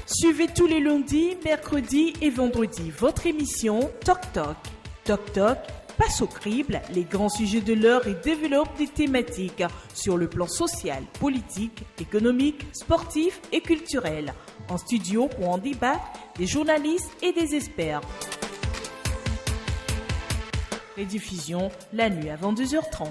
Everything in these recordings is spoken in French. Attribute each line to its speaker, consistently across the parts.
Speaker 1: Suivez tous les lundis, mercredis et vendredis votre émission Toc Toc. Toc Toc passe au crible les grands sujets de l'heure et développe des thématiques sur le plan social, politique, économique, sportif et culturel. En studio pour en débattre, des journalistes et des experts. Rediffusion la nuit à 22h30.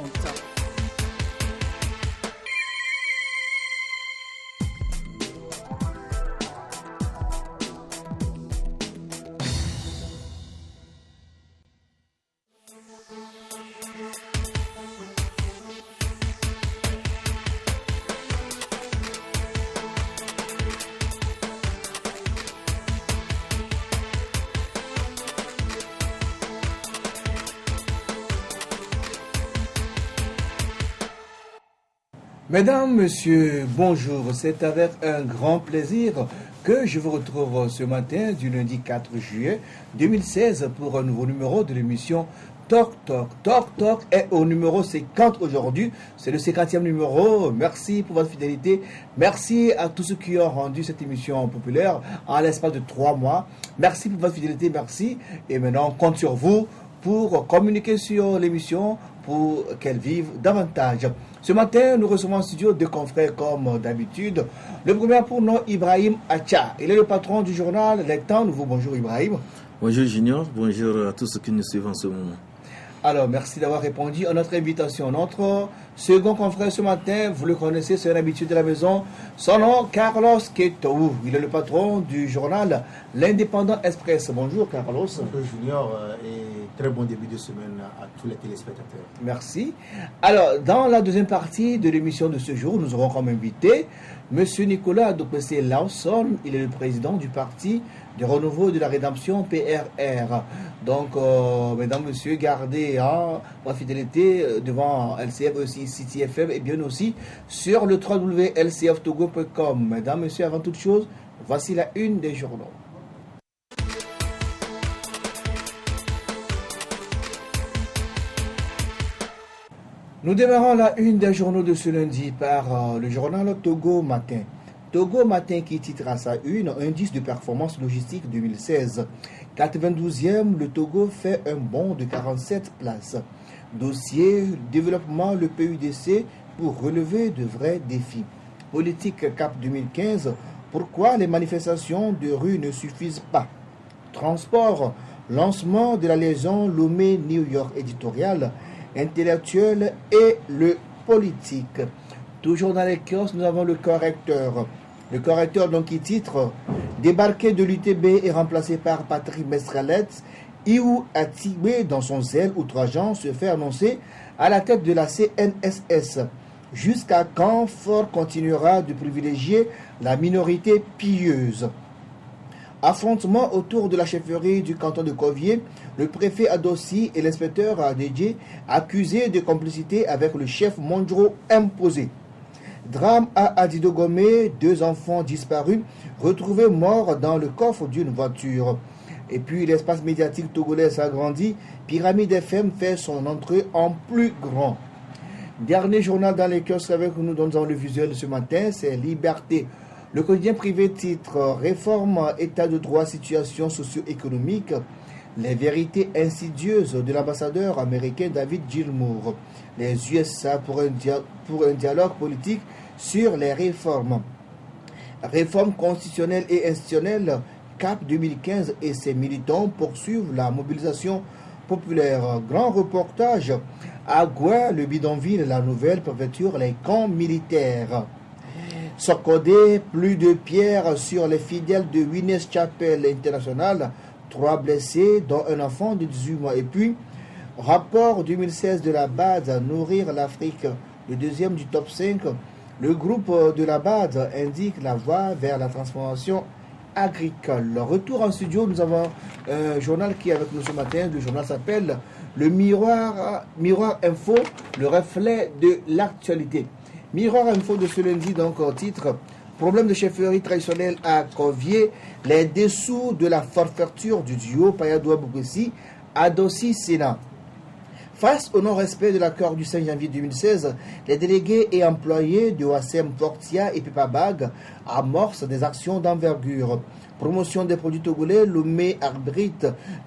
Speaker 2: Mesdames, Messieurs, bonjour. C'est avec un grand plaisir que je vous retrouve ce matin du lundi 4 juillet 2016 pour un nouveau numéro de l'émission Toc Toc. Toc Toc est au numéro 50 aujourd'hui. C'est le 50e numéro. Merci pour votre fidélité. Merci à tous ceux qui ont rendu cette émission populaire en l'espace de 3 mois. Merci pour votre fidélité. Merci. Et maintenant, on compte sur vous pour communiquer sur l'émission pour qu'elle vive davantage. Ce matin, nous recevons en studio deux confrères comme d'habitude. Le premier pour nous, Ibrahim Acha. Il est le patron du journal Les Temps Nouveaux. Bonjour Ibrahim.
Speaker 3: Bonjour Junior, bonjour à tous ceux qui nous suivent en ce moment.
Speaker 2: Alors, merci d'avoir répondu à notre invitation. Notre second confrère ce matin, vous le connaissez, c'est un habitué de la maison. Son nom, Carlos Ketou. Il est le patron du journal L'Indépendant Express. Bonjour Carlos.
Speaker 4: Bonjour Junior et très bon début de semaine à tous les téléspectateurs.
Speaker 2: Merci. Alors, dans la deuxième partie de l'émission de ce jour, nous aurons comme invité M. Nicolas Dopessé Lawson. Il est le président du parti de renouveau de la rédemption PRR. Donc, mesdames, messieurs, gardez votre fidélité devant LCF aussi, City FM et bien aussi sur le www.lcftogo.com. Mesdames, messieurs, avant toute chose, voici la une des journaux. Nous démarrons la une des journaux de ce lundi par le journal Togo Matin. Togo Matin qui titre à sa une Indice de performance logistique 2016. 92e, le Togo fait un bond de 47 places. Dossier développement le PUDC pour relever de vrais défis. Politique CAP 2015, pourquoi les manifestations de rue ne suffisent pas. Transport, lancement de la liaison Lomé-New York éditoriale, intellectuel et le politique. Toujours dans les kiosques, nous avons le correcteur. Le correcteur donc qui titre débarqué de l'UTB et remplacé par Patrick Mestralet, Iou Atibé dans son zèle outrageant se fait annoncer à la tête de la CNSS. Jusqu'à quand Ford continuera de privilégier la minorité pieuse? Affrontement autour de la chefferie du canton de Covier, le préfet Adossi et l'inspecteur Adedje accusés de complicité avec le chef Mondro imposé. Drame à Adidogomé, 2 enfants disparus, retrouvés morts dans le coffre d'une voiture. Et puis l'espace médiatique togolais s'agrandit, Pyramide FM fait son entrée en plus grand. Dernier journal dans les kiosques avec nous dans le visuel ce matin, c'est Liberté. Le quotidien privé titre Réforme, état de droit, situation socio-économique. Les vérités insidieuses de l'ambassadeur américain David Gilmour. Les USA pour un dialogue politique sur les réformes. Réformes constitutionnelles et institutionnelles, CAP 2015 et ses militants poursuivent la mobilisation populaire. Grand reportage à Gouin, le bidonville, la nouvelle préfecture, les camps militaires. Socodé, plus de pierres sur les fidèles de Winners Chapel International, 3 blessés, dont un enfant de 18 mois. Et puis, rapport 2016 de la BAD, Nourrir l'Afrique, le deuxième du top 5. Le groupe de la BAD indique la voie vers la transformation agricole. Retour en studio, nous avons un journal qui est avec nous ce matin. Le journal s'appelle Le Miroir Info, le reflet de l'actualité. Miroir Info de ce lundi, donc, au titre problème de chefferie traditionnelle à Covier, les dessous de la forfaiture du duo Payadoua Boubessi, Adossi Sénat. Face au non-respect de l'accord du 5 janvier 2016, les délégués et employés de OACM Fortia et Pepabag amorcent des actions d'envergure. Promotion des produits togolais, Lomé Arbrit,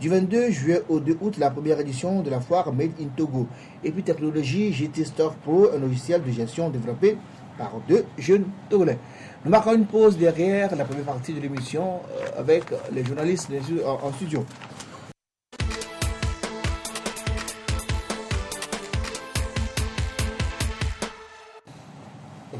Speaker 2: du 22 juillet au 2 août, la première édition de la foire Made in Togo. Et puis technologie GT Store Pro, un logiciel de gestion développé par 2 jeunes togolais. Nous marquons une pause derrière la première partie de l'émission avec les journalistes en studio.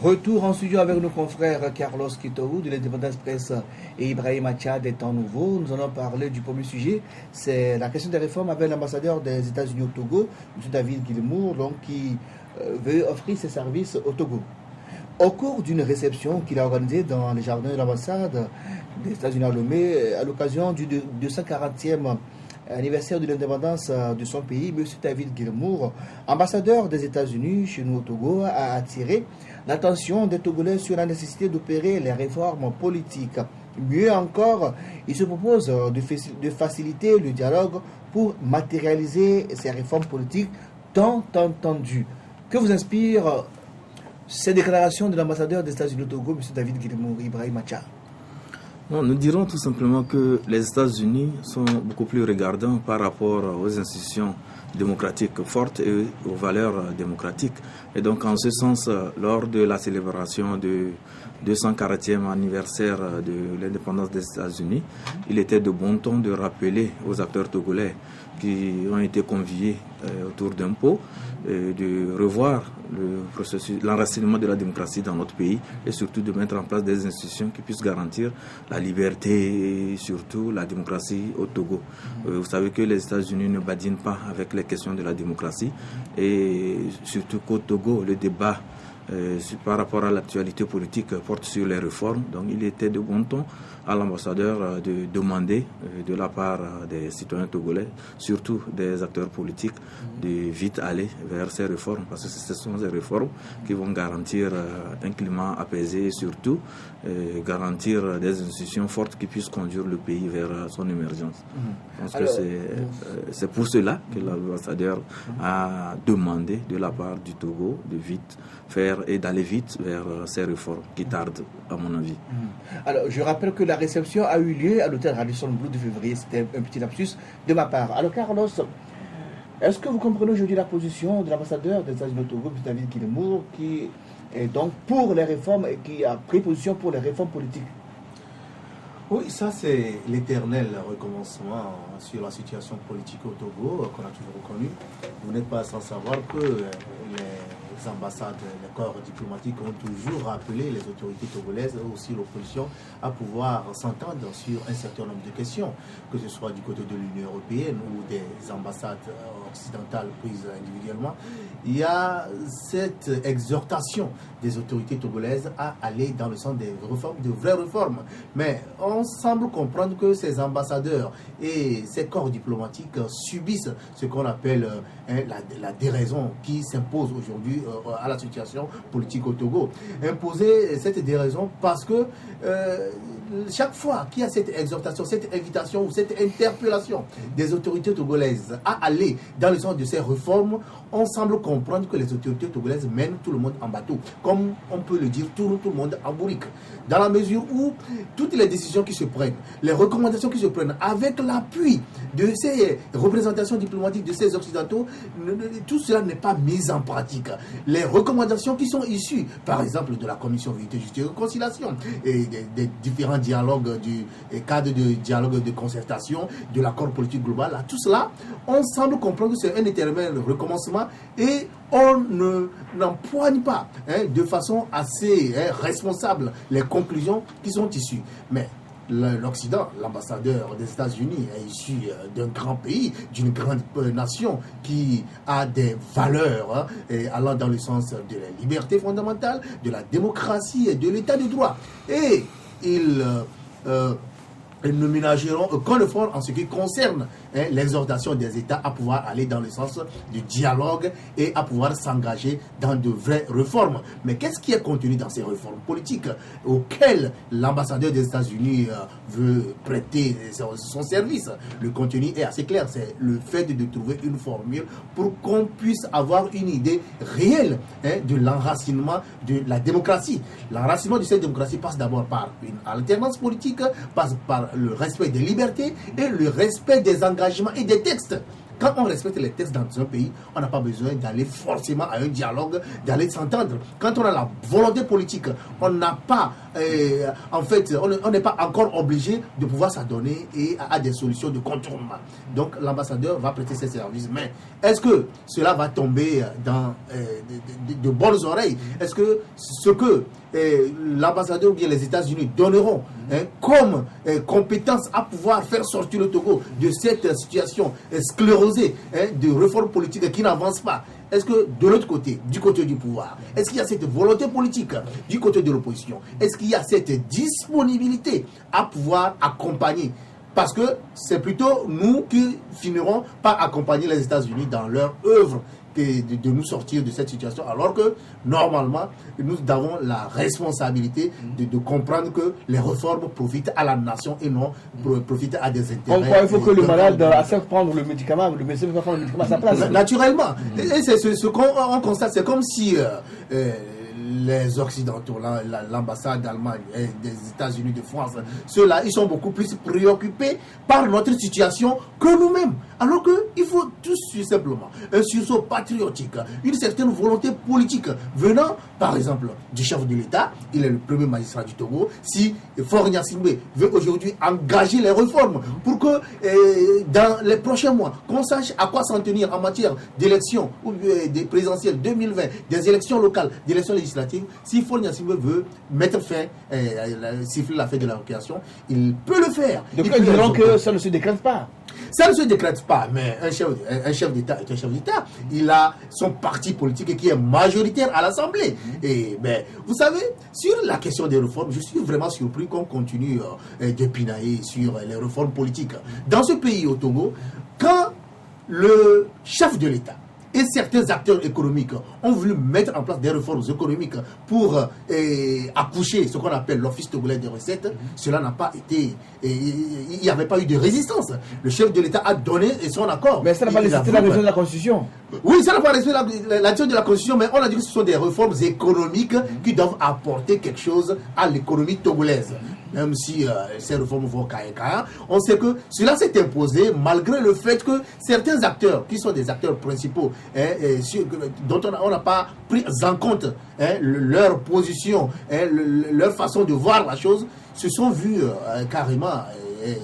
Speaker 2: Retour en studio avec nos confrères Carlos Kitoou de l'Indépendance Presse et Ibrahim Acha des Temps Nouveaux. Nous allons parler du premier sujet, c'est la question des réformes avec l'ambassadeur des États-Unis au Togo, M. David Guilmour, qui veut offrir ses services au Togo. Au cours d'une réception qu'il a organisée dans les jardins de l'ambassade des États-Unis à Lomé, à l'occasion du 240e anniversaire de l'indépendance de son pays, M. David Guilmour, ambassadeur des États-Unis chez nous au Togo, a attiré l'attention des Togolais sur la nécessité d'opérer les réformes politiques. Mieux encore, il se propose de faciliter le dialogue pour matérialiser ces réformes politiques tant entendues. Que vous inspire ces déclarations de l'ambassadeur des États-Unis au Togo, M. David Guilmour, Ibrahim Acha?
Speaker 3: Non, nous dirons tout simplement que les États-Unis sont beaucoup plus regardants par rapport aux institutions démocratiques fortes et aux valeurs démocratiques. Et donc, en ce sens, lors de la célébration du 240e anniversaire de l'indépendance des États-Unis, il était de bon ton de rappeler aux acteurs togolais qui ont été conviés autour d'un pot de revoir le processus, l'enracinement de la démocratie dans notre pays et surtout de mettre en place des institutions qui puissent garantir la liberté et surtout la démocratie au Togo. Vous savez que les États-Unis ne badinent pas avec les questions de la démocratie et surtout qu'au Togo, le débat par rapport à l'actualité politique porte sur les réformes. Donc il était de bon ton à l'ambassadeur de demander de la part des citoyens togolais, surtout des acteurs politiques, de vite aller vers ces réformes parce que ce sont ces réformes qui vont garantir un climat apaisé et surtout garantir des institutions fortes qui puissent conduire le pays vers son émergence. Je pense que c'est pour cela que l'ambassadeur a demandé de la part du Togo de vite faire et d'aller vite vers ces réformes qui tardent, à mon avis.
Speaker 2: Alors, je rappelle que la réception a eu lieu à l'hôtel Radisson Blu de février. C'était un petit lapsus de ma part. Alors, Carlos, est-ce que vous comprenez aujourd'hui la position de l'ambassadeur des États-Unis au Togo, M. David Guilmour, qui est donc pour les réformes et qui a pris position pour les réformes politiques?
Speaker 4: Oui, ça c'est l'éternel recommencement sur la situation politique au Togo qu'on a toujours connu. Vous n'êtes pas sans savoir que les ambassades, les corps diplomatiques ont toujours rappelé les autorités togolaises et aussi l'opposition à pouvoir s'entendre sur un certain nombre de questions, que ce soit du côté de l'Union européenne ou des ambassades occidentales prises individuellement. Il y a cette exhortation des autorités togolaises à aller dans le sens des réformes, de vraies réformes. Mais on semble comprendre que ces ambassadeurs et ces corps diplomatiques subissent ce qu'on appelle la déraison qui s'impose aujourd'hui à la situation politique au Togo. Imposer cette déraison parce que chaque fois qu'il y a cette exhortation, cette invitation ou cette interpellation des autorités togolaises à aller dans le sens de ces réformes, on semble comprendre que les autorités togolaises mènent tout le monde en bateau, comme on peut le dire, tout le monde en bourrique. Dans la mesure où toutes les décisions qui se prennent, les recommandations qui se prennent, avec l'appui de ces représentations diplomatiques, de ces occidentaux, tout cela n'est pas mis en pratique. Les recommandations qui sont issues, par exemple, de la Commission Vérité, Justice et Réconciliation, et des différents dialogues, du cadre de dialogue de concertation, de l'accord politique global, à tout cela, on semble comprendre que c'est un éternel recommencement et on n'empoigne pas de façon assez responsable les conclusions qui sont issues. Mais l'Occident, l'ambassadeur des États-Unis est issu d'un grand pays, d'une grande nation qui a des valeurs allant dans le sens de la liberté fondamentale, de la démocratie et de l'état de droit. Et ils ne ménageront aucun effort en ce qui concerne l'exhortation des États à pouvoir aller dans le sens du dialogue et à pouvoir s'engager dans de vraies réformes. Mais qu'est-ce qui est contenu dans ces réformes politiques auxquelles l'ambassadeur des États-Unis veut prêter son service? Le contenu est assez clair, c'est le fait de trouver une formule pour qu'on puisse avoir une idée réelle de l'enracinement de la démocratie. L'enracinement de cette démocratie passe d'abord par une alternance politique, passe par le respect des libertés et le respect des engagements et des textes. Quand on respecte les textes dans un pays, on n'a pas besoin d'aller forcément à un dialogue, d'aller s'entendre. Quand on a la volonté politique, on n'a pas, on n'est pas encore obligé de pouvoir s'adonner à des solutions de contournement. Donc l'ambassadeur va prêter ses services. Mais est-ce que cela va tomber dans de bonnes oreilles? Est-ce que ce que l'ambassadeur ou bien les États-Unis donneront comme compétence à pouvoir faire sortir le Togo de cette situation sclérosée de réformes politiques qui n'avancent pas? Est-ce que de l'autre côté, du côté du pouvoir, est-ce qu'il y a cette volonté politique du côté de l'opposition? Est-ce qu'il y a cette disponibilité à pouvoir accompagner? Parce que c'est plutôt nous qui finirons par accompagner les États-Unis dans leur œuvre de nous sortir de cette situation, alors que normalement nous avons la responsabilité de comprendre que les réformes profitent à la nation et non profitent à des intérêts.
Speaker 2: Il faut que le malade accepte prendre le médicament, le médecin va prendre le médicament à sa place.
Speaker 4: Naturellement. Et c'est ce qu'on constate, c'est comme si les Occidentaux, l'ambassade d'Allemagne et des États-Unis de France, ceux-là, ils sont beaucoup plus préoccupés par notre situation que nous-mêmes. Alors qu'il faut tout simplement un sursaut patriotique, une certaine volonté politique venant, par exemple, du chef de l'État. Il est le premier magistrat du Togo. Si Faure Gnassingbé veut aujourd'hui engager les réformes pour que dans les prochains mois, qu'on sache à quoi s'en tenir en matière d'élections ou des présidentielles 2020, des élections locales, des élections législatives, si Faure Gnassingbé veut mettre fin, siffler la fin de la récréation, il peut le faire.
Speaker 2: Donc ils diront que ça ne se décrète pas.
Speaker 4: Ça ne se décrète pas, mais un chef d'État est un chef d'État. Il a son parti politique qui est majoritaire à l'Assemblée. Et vous savez, sur la question des réformes, je suis vraiment surpris qu'on continue d'épinailler sur les réformes politiques. Dans ce pays, au Togo, quand le chef de l'État et certains acteurs économiques ont voulu mettre en place des réformes économiques pour accoucher ce qu'on appelle l'Office togolais des recettes, cela n'a pas été... Il n'y avait pas eu de résistance. Le chef de l'État a donné son accord.
Speaker 2: Mais ça n'a pas respecté la révision de la Constitution.
Speaker 4: Oui, ça n'a pas respecté la révision de la Constitution, mais on a dit que ce sont des réformes économiques qui doivent apporter quelque chose à l'économie togolaise. Même si ces réformes vont caïca, on sait que cela s'est imposé malgré le fait que certains acteurs, qui sont des acteurs principaux, dont on n'a pas pris en compte leur position, leur façon de voir la chose, se sont vus carrément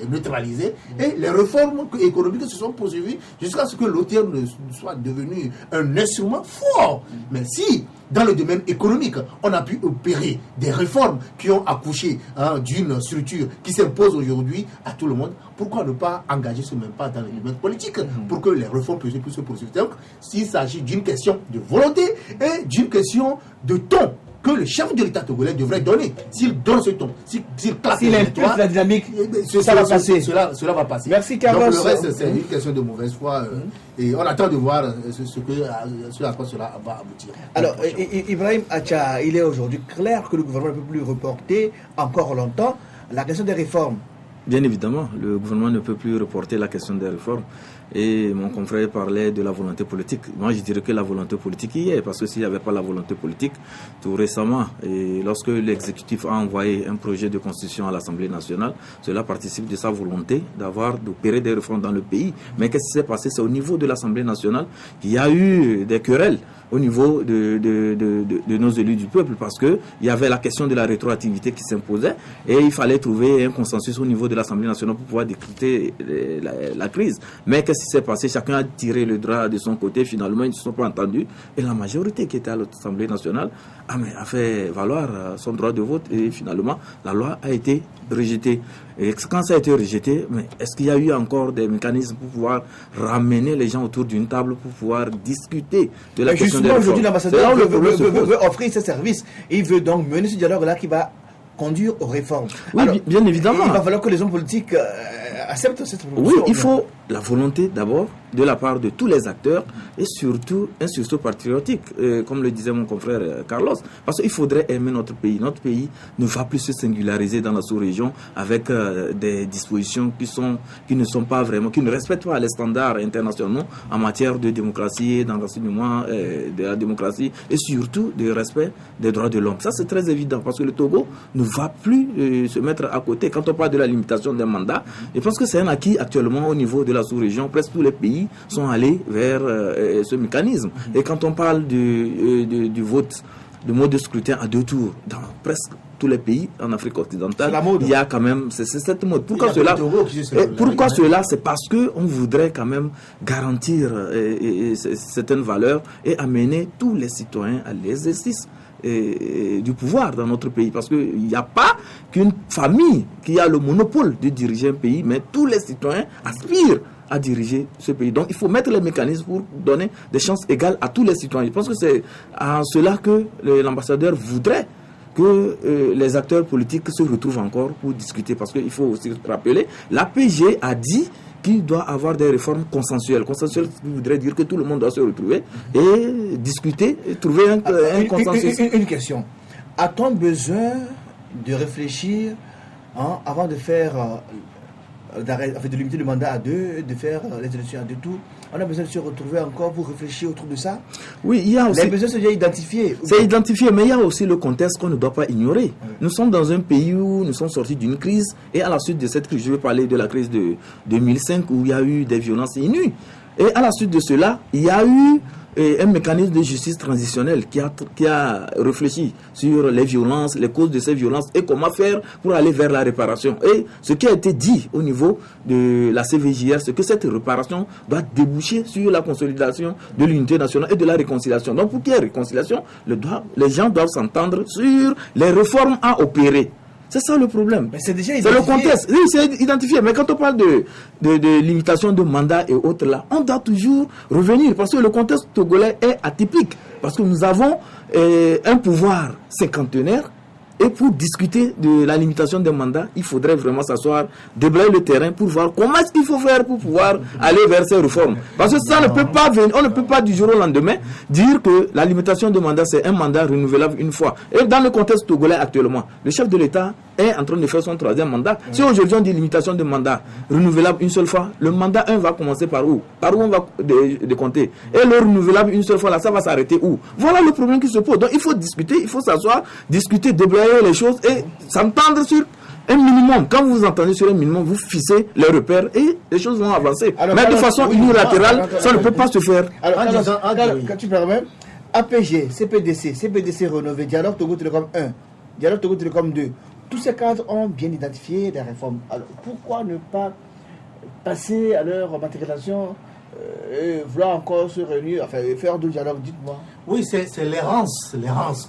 Speaker 4: neutralisés, et les réformes économiques se sont poursuivies jusqu'à ce que l'auteur ne soit devenu un instrument fort. Mais si dans le domaine économique, on a pu opérer des réformes qui ont accouché d'une structure qui s'impose aujourd'hui à tout le monde, pourquoi ne pas engager ce même pas dans le domaine politique pour que les réformes puissent se poursuivre? Donc, s'il s'agit d'une question de volonté et d'une question de ton que le chef de l'État togolais devrait donner, s'il donne ce ton, s'il claque
Speaker 2: la dynamique, ça va passer.
Speaker 4: Cela va passer.
Speaker 2: Merci Carlos.
Speaker 4: Donc, le reste, c'est une question de mauvaise foi et on attend de voir ce à quoi cela va aboutir.
Speaker 2: Alors, Ibrahim Acha, il est aujourd'hui clair que le gouvernement ne peut plus reporter encore longtemps la question des réformes.
Speaker 3: Bien évidemment, le gouvernement ne peut plus reporter la question des réformes. Et mon confrère parlait de la volonté politique. Moi, je dirais que la volonté politique y est, parce que s'il n'y avait pas la volonté politique, tout récemment, et lorsque l'exécutif a envoyé un projet de constitution à l'Assemblée nationale, cela participe de sa volonté d'opérer des réformes dans le pays. Mais qu'est-ce qui s'est passé? C'est au niveau de l'Assemblée nationale qu'il y a eu des querelles au niveau de nos élus du peuple, parce que il y avait la question de la rétroactivité qui s'imposait et il fallait trouver un consensus au niveau de l'Assemblée nationale pour pouvoir décrypter la crise. Mais qu'est-ce qui s'est passé? Chacun a tiré le drap de son côté, finalement ils ne se sont pas entendus et la majorité qui était à l'Assemblée nationale a fait valoir son droit de vote et finalement la loi a été rejetée. Et quand ça a été rejeté, mais est-ce qu'il y a eu encore des mécanismes pour pouvoir ramener les gens autour d'une table pour pouvoir discuter de la question des réformes?
Speaker 2: Aujourd'hui, l'ambassadeur veut offrir ses services et il veut donc mener ce dialogue-là qui va conduire aux réformes.
Speaker 3: Oui, alors, bien évidemment.
Speaker 2: Il va falloir que les hommes politiques acceptent cette proposition.
Speaker 3: Oui, la volonté d'abord de la part de tous les acteurs et surtout un sursaut patriotique, comme le disait mon confrère Carlos, parce qu'il faudrait aimer notre pays. Notre pays ne va plus se singulariser dans la sous-région avec des dispositions qui ne sont pas vraiment, qui ne respectent pas les standards internationaux en matière de démocratie, d'enracinement de la démocratie et surtout du respect des droits de l'homme. Ça, c'est très évident parce que le Togo ne va plus se mettre à côté. Quand on parle de la limitation d'un mandat, je pense que c'est un acquis actuellement au niveau de la sous-région. Presque tous les pays sont allés vers ce mécanisme. Et quand on parle du vote, du mode de scrutin à 2 tours, dans presque tous les pays en Afrique occidentale, il y a quand même c'est cette mode. Pourquoi cela? C'est parce que on voudrait quand même garantir certaines valeurs et amener tous les citoyens à l'exercice du pouvoir dans notre pays, parce qu'il n'y a pas qu'une famille qui a le monopole de diriger un pays, mais tous les citoyens aspirent à diriger ce pays. Donc il faut mettre les mécanismes pour donner des chances égales à tous les citoyens. Je pense que c'est à cela que l'ambassadeur voudrait que les acteurs politiques se retrouvent encore pour discuter, parce qu'il faut aussi rappeler, l'APG a dit qu'il doit avoir des réformes consensuelles. Consensuelles, ce qui voudrait dire que tout le monde doit se retrouver et discuter, et trouver un consensus.
Speaker 2: Une question. A-t-on besoin de réfléchir avant de faire... de limiter le mandat à 2, de faire les élections à 2 tours? On a besoin de se retrouver encore pour réfléchir autour de ça?
Speaker 3: Oui, il y a aussi...
Speaker 2: Les besoins sont déjà identifiés.
Speaker 3: C'est identifié, mais il y a aussi le contexte qu'on ne doit pas ignorer. Oui. Nous sommes dans un pays où nous sommes sortis d'une crise, et à la suite de cette crise, je veux parler de la crise de 2005, où il y a eu des violences inouïes. Et à la suite de cela, il y a eu un mécanisme de justice transitionnelle qui a réfléchi sur les violences, les causes de ces violences et comment faire pour aller vers la réparation. Et ce qui a été dit au niveau de la CVJR, c'est que cette réparation doit déboucher sur la consolidation de l'unité nationale et de la réconciliation. Donc pour qu'il y ait réconciliation, les gens doivent s'entendre sur les réformes à opérer. C'est ça le problème.
Speaker 2: Mais c'est déjà
Speaker 3: identifié. C'est le contexte. Oui, c'est identifié. Mais quand on parle de limitation de mandat et autres là, on doit toujours revenir parce que le contexte togolais est atypique. Parce que nous avons un pouvoir cinquantenaire. Et pour discuter de la limitation des mandats, il faudrait vraiment s'asseoir, déblayer le terrain pour voir comment est-ce qu'il faut faire pour pouvoir aller vers ces réformes. Parce que ça ne peut pas venir, on ne peut pas du jour au lendemain dire que la limitation de mandat c'est un mandat renouvelable une fois. Et dans le contexte togolais actuellement, le chef de l'État est en train de faire son 3e mandat. Si aujourd'hui on dit limitation de mandat renouvelable une seule fois, le mandat 1 va commencer par où? Par où on va décompter? Et le renouvelable une seule fois, là, ça va s'arrêter où? Voilà le problème qui se pose. Donc il faut discuter, il faut s'asseoir, discuter, déblayer les choses et s'entendre sur un minimum. Quand vous vous entendez sur un minimum, vous fixez les repères et les choses vont avancer. Alors, mais de façon unilatérale, ça ne peut pas se faire.
Speaker 2: Alors, quand tu permets, APG, CPDC renouvelé, Dialogue Togo Télécom 1, Dialogue Togo Télécom 2, tous ces cadres ont bien identifié les réformes. Alors, pourquoi ne pas passer à leur matérialisation et vouloir encore se réunir, enfin faire du dialogue, dites-moi.
Speaker 4: Oui, c'est l'errance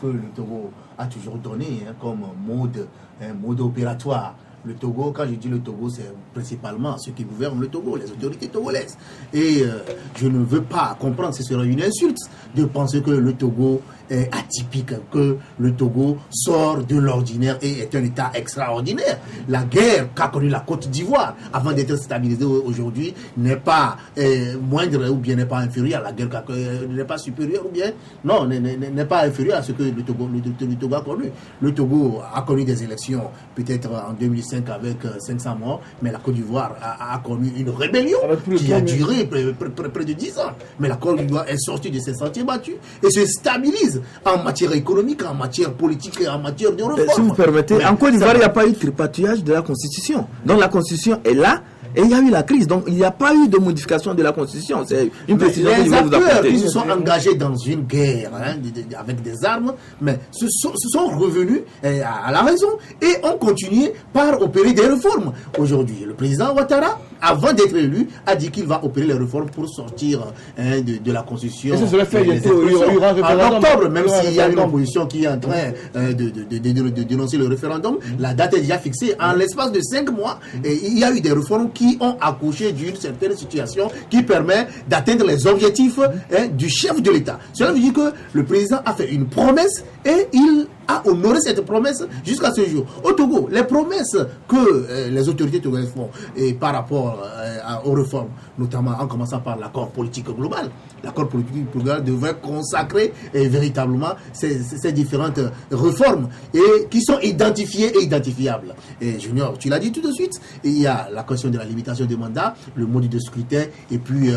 Speaker 4: que le Togo a toujours donné comme mode opératoire. Le Togo, quand je dis le Togo, c'est principalement ceux qui gouvernent le Togo, les autorités togolaises. Et je ne veux pas comprendre, ce serait une insulte de penser que le Togo est atypique, que le Togo sort de l'ordinaire et est un État extraordinaire. La guerre qu'a connue la Côte d'Ivoire, avant d'être stabilisée aujourd'hui, n'est pas moindre ou bien n'est pas inférieure à la guerre, n'est pas supérieure ou bien, non, n'est pas inférieure à ce que le Togo a connu. Le Togo a connu des élections, peut-être en 2005 avec 500 morts, mais la Côte d'Ivoire a connu une rébellion qui a duré près de 10 ans. Mais la Côte d'Ivoire est sortie de ses sentiers battus et se stabilise en matière économique, en matière politique et en matière de réforme.
Speaker 3: Si vous permettez, en Côte d'Ivoire, il n'y a pas eu de tripatouillage de la Constitution. Donc la Constitution est là. Et il y a eu la crise, donc il n'y a pas eu de modification de la Constitution. C'est une précision que je vais vous apporter.
Speaker 4: Ils se sont engagés dans une guerre avec des armes, mais se sont revenus à la raison et ont continué par opérer des réformes. Aujourd'hui, le président Ouattara, avant d'être élu, a dit qu'il va opérer les réformes pour sortir de la Constitution.
Speaker 2: Et ça serait fait
Speaker 4: en octobre, même s'il y a une opposition qui est en train de dénoncer le référendum, la date est déjà fixée. En l'espace de 5 mois, et il y a eu des réformes qui ont accouché d'une certaine situation qui permet d'atteindre les objectifs du chef de l'État. Cela veut dire que le président a fait une promesse Et il a honoré cette promesse jusqu'à ce jour. Au Togo, les promesses que les autorités togolaises font par rapport aux réformes, notamment en commençant par l'accord politique global, l'accord politique global devrait consacrer véritablement ces différentes réformes et qui sont identifiées et identifiables. Et Junior, tu l'as dit tout de suite, il y a la question de la limitation des mandats, le mode de scrutin et puis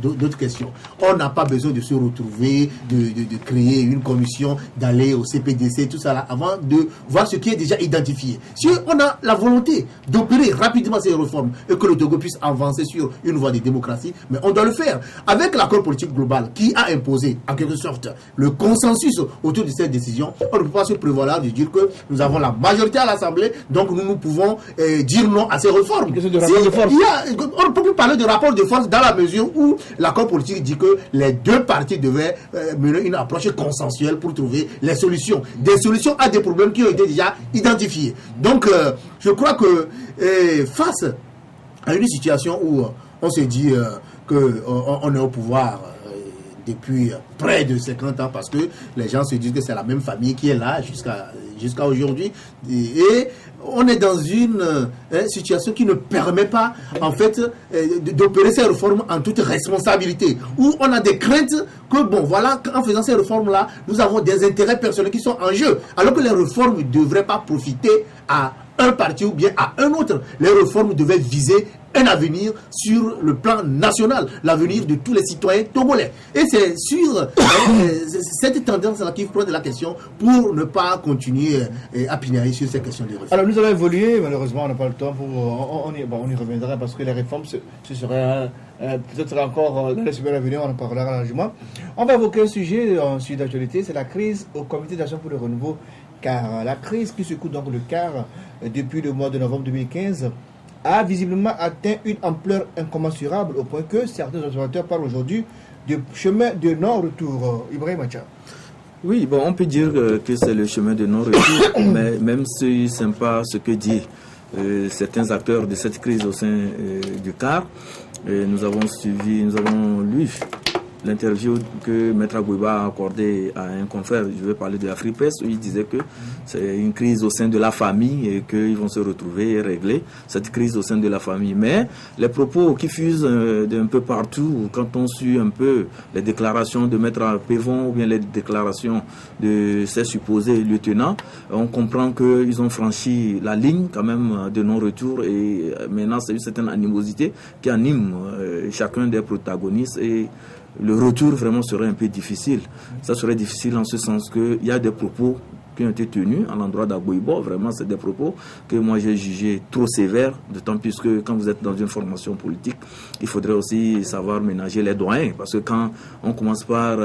Speaker 4: d'autres questions. On n'a pas besoin de se retrouver, de créer une commission, d'aller au CPDC, tout ça là, avant de voir ce qui est déjà identifié. Si on a la volonté d'opérer rapidement ces réformes et que le Togo puisse avancer sur une voie de démocratie, mais on doit le faire avec l'accord politique global qui a imposé en quelque sorte le consensus autour de cette décision. On ne peut pas se prévaloir de dire que nous avons la majorité à l'Assemblée, donc nous pouvons dire non à ces réformes. On ne peut plus parler de rapport de force dans la mesure où l'accord politique dit que les deux parties devaient mener une approche consensuelle pour trouver les solutions. Des solutions à des problèmes qui ont été déjà identifiés. Donc, je crois que face à une situation où on se dit qu'on est au pouvoir depuis près de 50 ans, parce que les gens se disent que c'est la même famille qui est là jusqu'à aujourd'hui, et on est dans une situation qui ne permet pas en fait d'opérer ces réformes en toute responsabilité, où on a des craintes que bon voilà, en faisant ces réformes là nous avons des intérêts personnels qui sont en jeu, alors que les réformes ne devraient pas profiter à un parti ou bien à un autre. Les réformes devaient viser un avenir sur le plan national, l'avenir de tous les citoyens togolais. Et c'est sur cette tendance-là qu'il faut prendre la question pour ne pas continuer à pinailler sur ces questions de réforme.
Speaker 2: Alors nous allons évoluer, malheureusement on n'a pas le temps, on y reviendra parce que les réformes, ce serait peut-être encore dans les semaines à venir, on en parlera largement. On va évoquer un sujet d'actualité, c'est la crise au Comité d'action pour le renouveau CAR. La crise qui secoue donc le CAR depuis le mois de novembre 2015 a visiblement atteint une ampleur incommensurable au point que certains observateurs parlent aujourd'hui de chemin de non-retour. Ibrahim Acha.
Speaker 3: Oui, bon, on peut dire que c'est le chemin de non-retour, mais même si ce n'est pas ce que disent certains acteurs de cette crise au sein du CAR, nous avons lu l'interview que Maître Agouiba a accordée à un confrère, je vais parler de l'Afripresse, où il disait que c'est une crise au sein de la famille et qu'ils vont se retrouver et régler cette crise au sein de la famille. Mais les propos qui fusent d'un peu partout, quand on suit un peu les déclarations de Maître Pévon ou bien les déclarations de ses supposés lieutenants, on comprend qu'ils ont franchi la ligne quand même de non-retour et maintenant c'est une certaine animosité qui anime chacun des protagonistes et le retour vraiment serait un peu difficile. Ça serait difficile en ce sens qu'il y a des propos qui ont été tenus à l'endroit d'Agouiba. Vraiment, c'est des propos que moi j'ai jugés trop sévères, d'autant plus que quand vous êtes dans une formation politique, il faudrait aussi savoir ménager les doyens. Parce que quand on commence par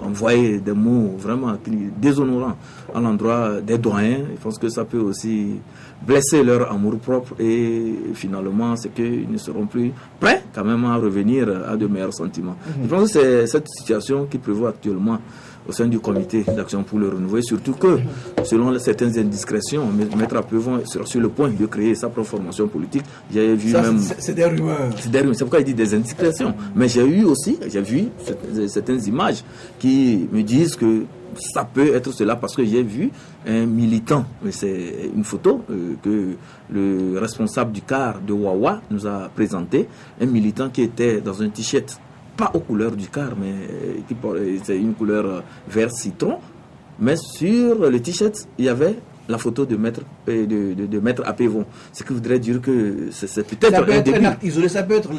Speaker 3: envoyer des mots vraiment déshonorants à l'endroit des doyens, je pense que ça peut aussi blesser leur amour-propre et finalement, c'est qu'ils ne seront plus prêts quand même à revenir à de meilleurs sentiments. Je pense que c'est cette situation qui prévaut actuellement au sein du comité d'action pour le renouveau, et surtout que, selon certaines indiscrétions, Maître Pévon sera sur le point de créer sa propre formation politique. J'ai vu ça, même...
Speaker 2: C'est des rumeurs.
Speaker 3: C'est pourquoi il dit des indiscrétions. Mais j'ai vu certaines images qui me disent que ça peut être cela, parce que j'ai vu un militant, mais c'est une photo que le responsable du CAR de Wawa nous a présenté, un militant qui était dans un t-shirt pas aux couleurs du CAR, mais c'est une couleur vert citron, mais sur le t-shirt il y avait la photo de Maître Apévon. Ce qui voudrait dire que c'est peut-être un début.
Speaker 2: Isolé, ça peut être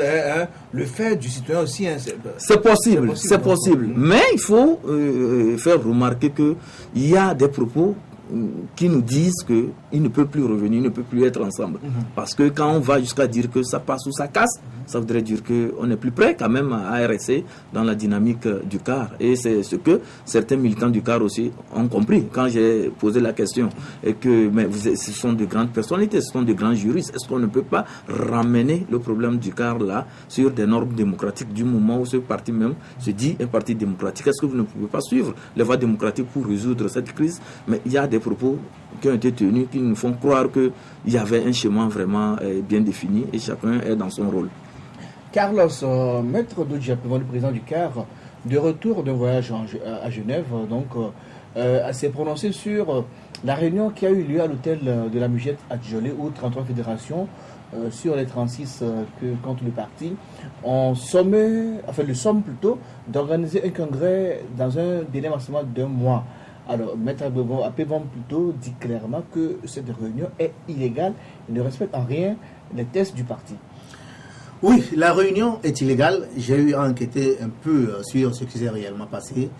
Speaker 2: le fait du citoyen aussi. Hein,
Speaker 3: c'est possible. Mais il faut faire remarquer qu'il y a des propos qui nous disent qu'il ne peut plus revenir, il ne peut plus être ensemble. Parce que quand on va jusqu'à dire que ça passe ou ça casse, ça voudrait dire qu'on n'est plus prêt quand même à rester dans la dynamique du CAR. Et c'est ce que certains militants du CAR aussi ont compris quand j'ai posé la question. Et que ce sont de grandes personnalités, ce sont de grands juristes. Est-ce qu'on ne peut pas ramener le problème du CAR là sur des normes démocratiques du moment où ce parti même se dit un parti démocratique? Est-ce que vous ne pouvez pas suivre les voies démocratiques pour résoudre cette crise? Mais il y a des propos qui ont été tenus qui nous font croire qu'il y avait un chemin vraiment bien défini et chacun est dans son rôle.
Speaker 2: Carlos, Maître Dodji Apévon, le président du CAR, de retour d'un voyage à Genève, donc s'est prononcé sur la réunion qui a eu lieu à l'hôtel de la Mugette à Djolé, où 33 fédérations sur les 36 que compte le parti ont le somme plutôt d'organiser un congrès dans un délai maximal d'1 mois. Alors, Maître Apevon plutôt dit clairement que cette réunion est illégale et ne respecte en rien les tests du parti.
Speaker 4: Oui, la réunion est illégale. J'ai eu à enquêter un peu sur ce qui s'est réellement passé.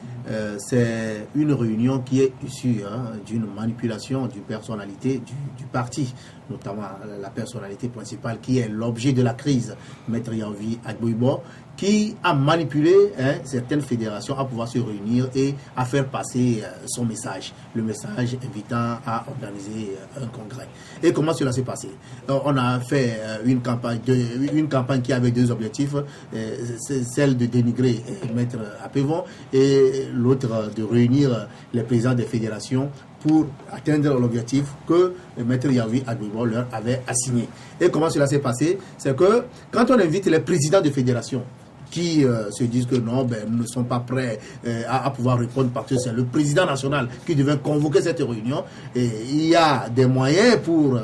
Speaker 4: C'est une réunion qui est issue d'une manipulation d'une personnalité du parti, notamment la personnalité principale qui est l'objet de la crise, Maître Yanvi Agboibo, qui a manipulé certaines fédérations à pouvoir se réunir et à faire passer son message, le message invitant à organiser un congrès. Et comment cela s'est passé? On a fait une campagne qui avait 2 objectifs, celle de dénigrer Maître Apevon et l'autre de réunir les présidents des fédérations pour atteindre l'objectif que Maître Yanvi Agboibo leur avait assigné. Et comment cela s'est passé? C'est que quand on invite les présidents de fédérations qui se disent que non, ne sont pas prêts à pouvoir répondre parce que c'est le président national qui devait convoquer cette réunion, et il y a des moyens pour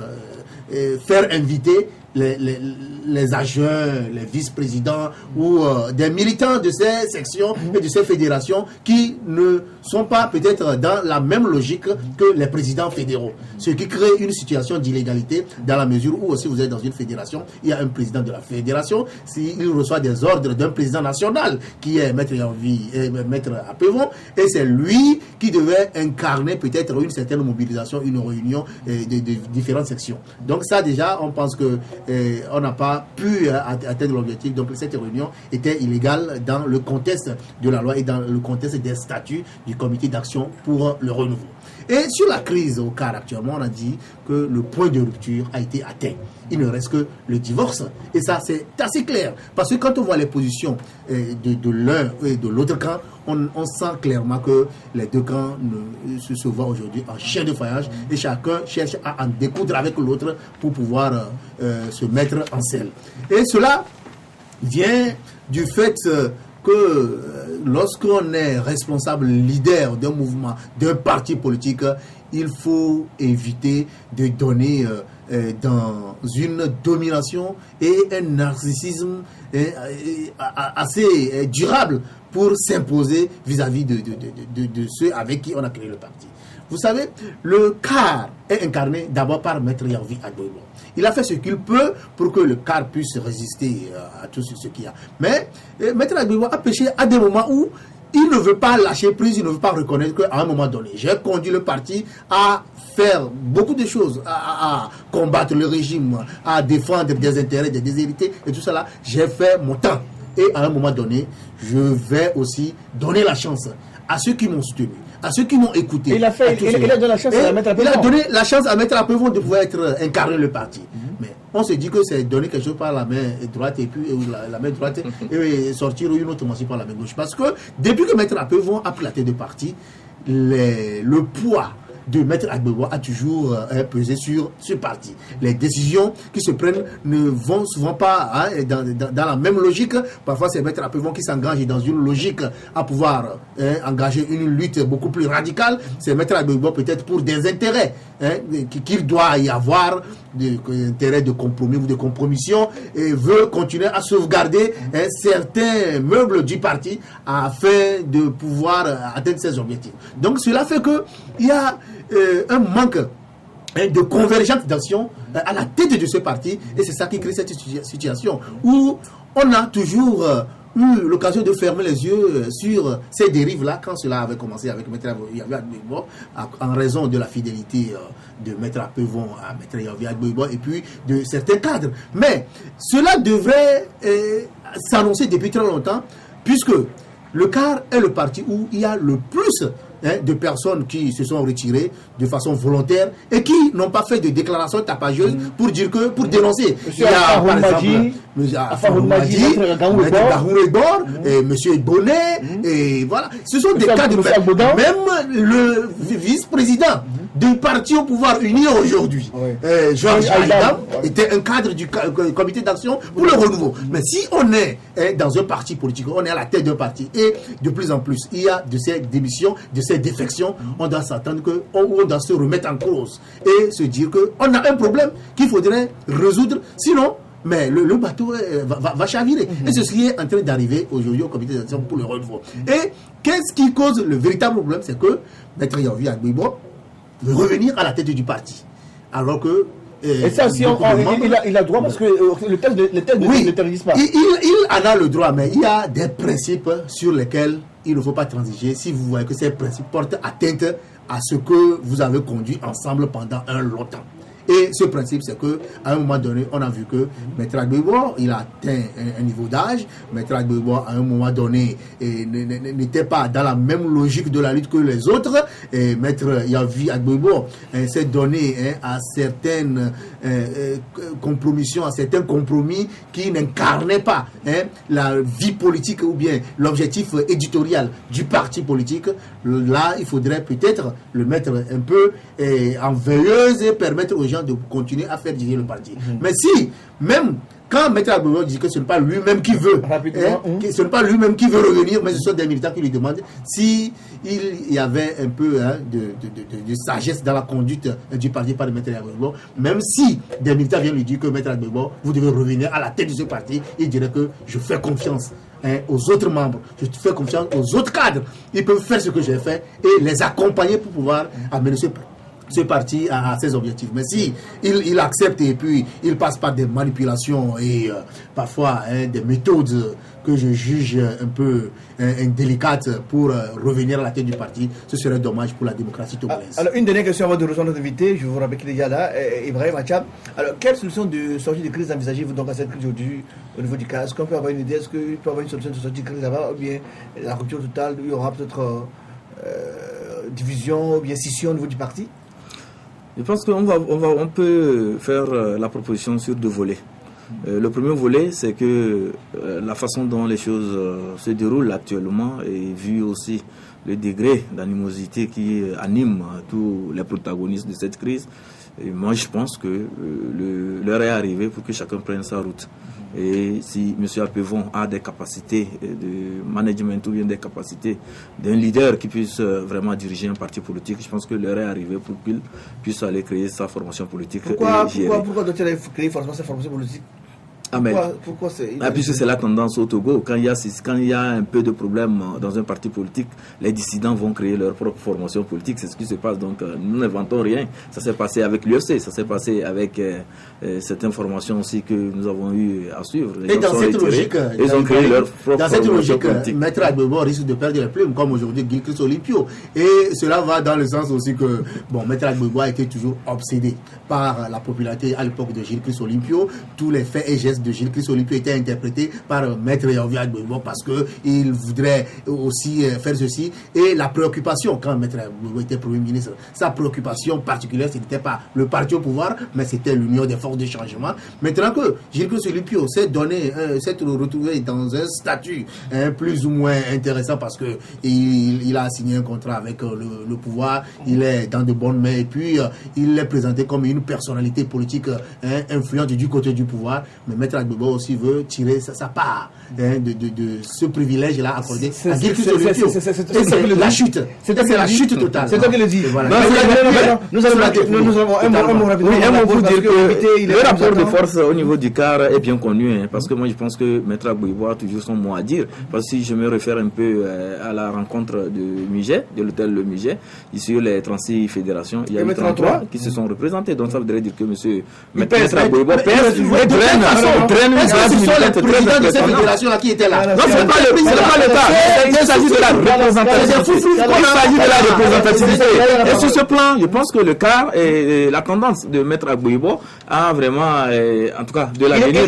Speaker 4: faire inviter les adjoints, les vice-présidents ou des militants de ces sections et de ces fédérations qui ne sont pas peut-être dans la même logique que les présidents fédéraux. Ce qui crée une situation d'illégalité dans la mesure où aussi vous êtes dans une fédération, il y a un président de la fédération, s'il reçoit des ordres d'un président national qui est Maître Yanvi et Maître Apevon, et c'est lui qui devait incarner peut-être une certaine mobilisation, une réunion de différentes sections. Donc ça déjà, on pense que on n'a pas pu atteindre l'objectif. Donc cette réunion était illégale dans le contexte de la loi et dans le contexte des statuts du comité d'action pour le renouveau. Et sur la crise au CAR actuellement, on a dit que le point de rupture a été atteint. Il ne reste que le divorce. Et ça, c'est assez clair. Parce que quand on voit les positions de l'un et de l'autre camp, on sent clairement que les deux camps se voient aujourd'hui en chien de faïence et chacun cherche à en découdre avec l'autre pour pouvoir se mettre en selle. Et cela vient du fait que lorsqu'on est responsable leader d'un mouvement, d'un parti politique, il faut éviter de donner dans une domination et un narcissisme assez durable pour s'imposer vis-à-vis de ceux avec qui on a créé le parti. Vous savez, le CAR est incarné d'abord par Maître Yanvi Agboibo. Il a fait ce qu'il peut pour que le CAR puisse résister à tout ce qu'il y a. Mais Maître Agboibo a péché à des moments où il ne veut pas lâcher prise, il ne veut pas reconnaître qu'à un moment donné, j'ai conduit le parti à faire beaucoup de choses, à combattre le régime, à défendre des intérêts des déshérités et tout cela. J'ai fait mon temps. Et à un moment donné, je vais aussi donner la chance à ceux qui m'ont soutenu, à ceux qui m'ont écouté.
Speaker 2: Il a donné la chance à Maître Apevon.
Speaker 4: Il a donné la chance à Maître Apevon de pouvoir incarner le parti. Mais on se dit que c'est donner quelque chose par la main droite et puis la main droite et sortir une autre moitié par la main gauche. Parce que depuis que Maître Apevon a pris la tête de parti, le poids de Maître Agboibo a toujours pesé sur ce parti. Les décisions qui se prennent ne vont souvent pas dans la même logique. Parfois, c'est Maître Apevon qui s'engage dans une logique à pouvoir engager une lutte beaucoup plus radicale. C'est Maître Agboibo peut-être pour des intérêts qu'il doit y avoir, des intérêts de compromis ou de compromission, et veut continuer à sauvegarder certains meubles du parti afin de pouvoir atteindre ses objectifs. Donc cela fait qu'il y a un manque de convergence d'action à la tête de ce parti, et c'est ça qui crée cette situation où on a toujours eu l'occasion de fermer les yeux sur ces dérives-là quand cela avait commencé avec Maître Yanvi Agboibo en raison de la fidélité de Maître Apevon à Maître Yanvi Agboibo et puis de certains cadres. Mais cela devrait s'annoncer depuis très longtemps, puisque le CAR est le parti où il y a le plus de personnes qui se sont retirées de façon volontaire et qui n'ont pas fait de déclaration tapageuse pour dénoncer. Il y a par exemple Afaroumadi, et M. Bonnet, et voilà. Ce sont des cas de même le vice-président du parti au pouvoir uni aujourd'hui, Georges Aïdam était un cadre du comité d'action pour le renouveau. Mais si on est dans un parti politique, on est à la tête d'un parti, et de plus en plus, il y a de ces démissions, de ces défections, on doit s'attendre on doit se remettre en cause et se dire qu'on a un problème qu'il faudrait résoudre, sinon mais le bateau va chavirer. Et c'est ce qui est en train d'arriver aujourd'hui au comité d'action pour le renouveau. Et qu'est-ce qui cause le véritable problème? C'est que Maître Yahouvi Agbouibo veut revenir à la tête du parti. Alors que...
Speaker 2: et ça, si il a droit, parce que le texte ne t'interdit pas.
Speaker 4: Il en a le droit, mais il y a des principes sur lesquels il ne faut pas transiger si vous voyez que ces principes portent atteinte à ce que vous avez conduit ensemble pendant un long temps. Et ce principe, c'est qu'à un moment donné, on a vu que Maître Agbouibo, il a atteint un niveau d'âge. Maître Agbouibo, à un moment donné, n'était pas dans la même logique de la lutte que les autres. Et Maître Yahouvi Agbouibo s'est donné à certaines compromissions, à certains compromis qui n'incarnaient pas la vie politique ou bien l'objectif éditorial du parti politique. Là, il faudrait peut-être le mettre un peu en veilleuse et permettre aux gens de continuer à faire diriger le parti. Mais si, même quand Maître Agbouibo dit que ce n'est pas lui-même qui veut, ce n'est pas lui-même qui veut revenir, mais ce sont des militants qui lui demandent si il y avait un peu de sagesse dans la conduite du parti par Maître Agbouibo. Même si des militants viennent lui dire que Maître Agbouibo, vous devez revenir à la tête de ce parti, il dirait que je fais confiance aux autres membres, je fais confiance aux autres cadres. Ils peuvent faire ce que j'ai fait et les accompagner pour pouvoir amener ce parti à ses objectifs. Mais si il accepte et puis il passe par des manipulations et parfois des méthodes que je juge un peu indélicates pour revenir à la tête du parti, ce serait dommage pour la démocratie togolaise.
Speaker 2: Alors, une dernière question avant de rejoindre notre invité, je vous rappelle qu'il est là, Ibrahim Achab. Alors, quelle solution de sortie de crise envisagez-vous donc à cette crise aujourd'hui au niveau du cas? Est-ce qu'on peut avoir une idée? Est-ce qu'il peut avoir une solution de sortie de crise là-bas, ou bien la rupture totale, il y aura peut-être division ou bien scission au niveau du parti?
Speaker 3: Je pense qu'on peut faire la proposition sur deux volets. Le premier volet, c'est que la façon dont les choses se déroulent actuellement, et vu aussi le degré d'animosité qui anime tous les protagonistes de cette crise, et moi je pense que l'heure est arrivée pour que chacun prenne sa route. Et si M. Apevon a des capacités de management ou bien des capacités d'un leader qui puisse vraiment diriger un parti politique, je pense que l'heure est arrivée pour qu'il puisse aller créer sa formation politique.
Speaker 2: Pourquoi doit-il créer forcément sa formation politique? Pourquoi
Speaker 3: puisque c'est la tendance au Togo. Quand il y a un peu de problème dans un parti politique, les dissidents vont créer leur propre formation politique. C'est ce qui se passe. Donc nous n'inventons rien. Ça s'est passé avec l'UFC, ça s'est passé avec certaines formations aussi que nous avons eu à suivre.
Speaker 4: Et dans cette logique,
Speaker 3: ils ont créé leur propre formation politique.
Speaker 4: Maître Agbouibo risque de perdre les plumes, comme aujourd'hui Gilles Christ Olympio. Et cela va dans le sens aussi que Maître Agbouibo a été toujours obsédé par la popularité à l'époque de Gilles Christ Olympio. Tous les faits et gestes de Gilles Christ Olympio étaient interprétés par Maître Yahouvi Agbouibo parce qu'il voudrait aussi faire ceci. Et la préoccupation, quand Maître Agbouibo était Premier ministre, sa préoccupation particulière, ce n'était pas le parti au pouvoir, mais c'était l'union des forces de changement. Maintenant que Gilles Christ Olympio s'est retrouvé dans un statut plus ou moins intéressant parce que il a signé un contrat avec le pouvoir, il est dans de bonnes mains et puis il est présenté comme une personnalité politique influente du côté du pouvoir. Mais Maître Agbouibo aussi veut tirer sa part de ce privilège-là accordé à Gilles Christ Olympio. C'est la chute. C'est la chute totale.
Speaker 2: C'est toi qui le dis.
Speaker 3: Nous avons un mot pour dire que le rapport de force au niveau du CAR est bien connu, parce que moi je pense que Maître Agbouibo a toujours son mot à dire. Parce que si je me réfère un peu à la rencontre de Miget, de l'hôtel Le Miget, ici les 36 fédérations, il y a eu 33 qui se sont représentés. Donc ça voudrait dire que Maître Agbouibo pèse
Speaker 4: ce sont les présidents de ces fédérations-là qui étaient là.
Speaker 3: Non, ce n'est pas le cas. Il s'agit de la représentativité. Et sur ce plan, je pense que le CAR et la tendance de Maître Agbouibo a vraiment, en tout cas, de l'avenir.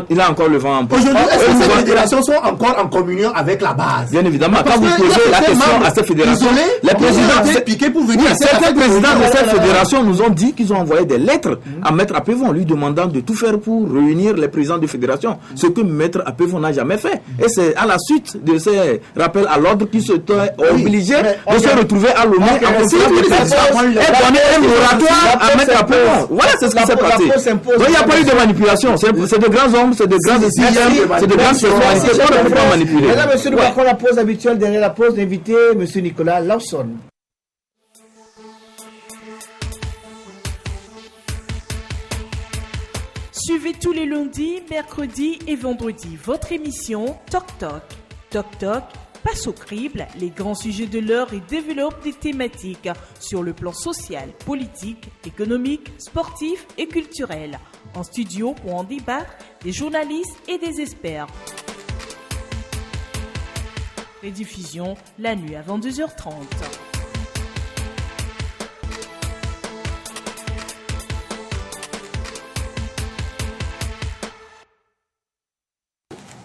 Speaker 3: Il a encore le vent en poupe.
Speaker 4: Aujourd'hui, est-ce que ces fédérations sont encore en communion avec la base?
Speaker 3: Bien évidemment, quand vous posez la question à ces fédérations, les présidents piqués pour venir. Certains présidents de cette fédération nous ont dit qu'ils ont envoyé des lettres à Maître Apevon lui demandant de tout faire pour réunir les présidents de fédération, ce que Maître Apevon n'a jamais fait. Et c'est à la suite de ces rappels à l'ordre qu'ils sont obligés de se retrouver à Lomé en conférence de presse et donner un moratoire à Maître Apevon. Voilà, c'est ce qui s'est passé. Donc il n'y a pas eu de manipulation. C'est de grands hommes, c'est de grands décisions, c'est de grandes personnalités qu'on ne peut pas manipuler.
Speaker 2: Mesdames, Messieurs, nous marquons la pause habituelle. Derrière la pause, invité M. Nicolas Lawson.
Speaker 1: Suivez tous les lundis, mercredis et vendredis votre émission Toc Toc. Toc Toc passe au crible les grands sujets de l'heure et développe des thématiques sur le plan social, politique, économique, sportif et culturel. En studio pour en débattre, des journalistes et des experts. Rediffusion la nuit à 22h30.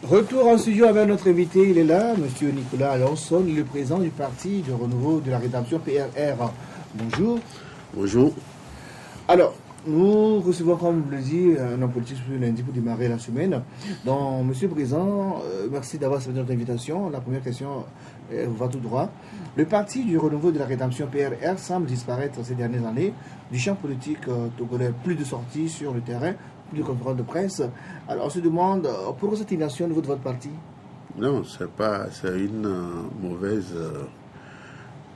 Speaker 2: Retour en studio avec notre invité, il est là, M. Nicolas Lawson, le président du Parti de Renouveau de la Rédemption PRR. Bonjour.
Speaker 5: Bonjour.
Speaker 2: Alors, nous recevons, comme vous le dites, un homme politique ce lundi pour démarrer la semaine. Donc, M. le Président, merci d'avoir accepté notre invitation. La première question va tout droit. Le Parti du Renouveau de la Rédemption PRR semble disparaître ces dernières années du champ politique togolais. Plus de sorties sur le terrain, plus de conférences de presse. Alors, on se demande pourquoi cette inversion au niveau de votre parti?
Speaker 5: Non, c'est une mauvaise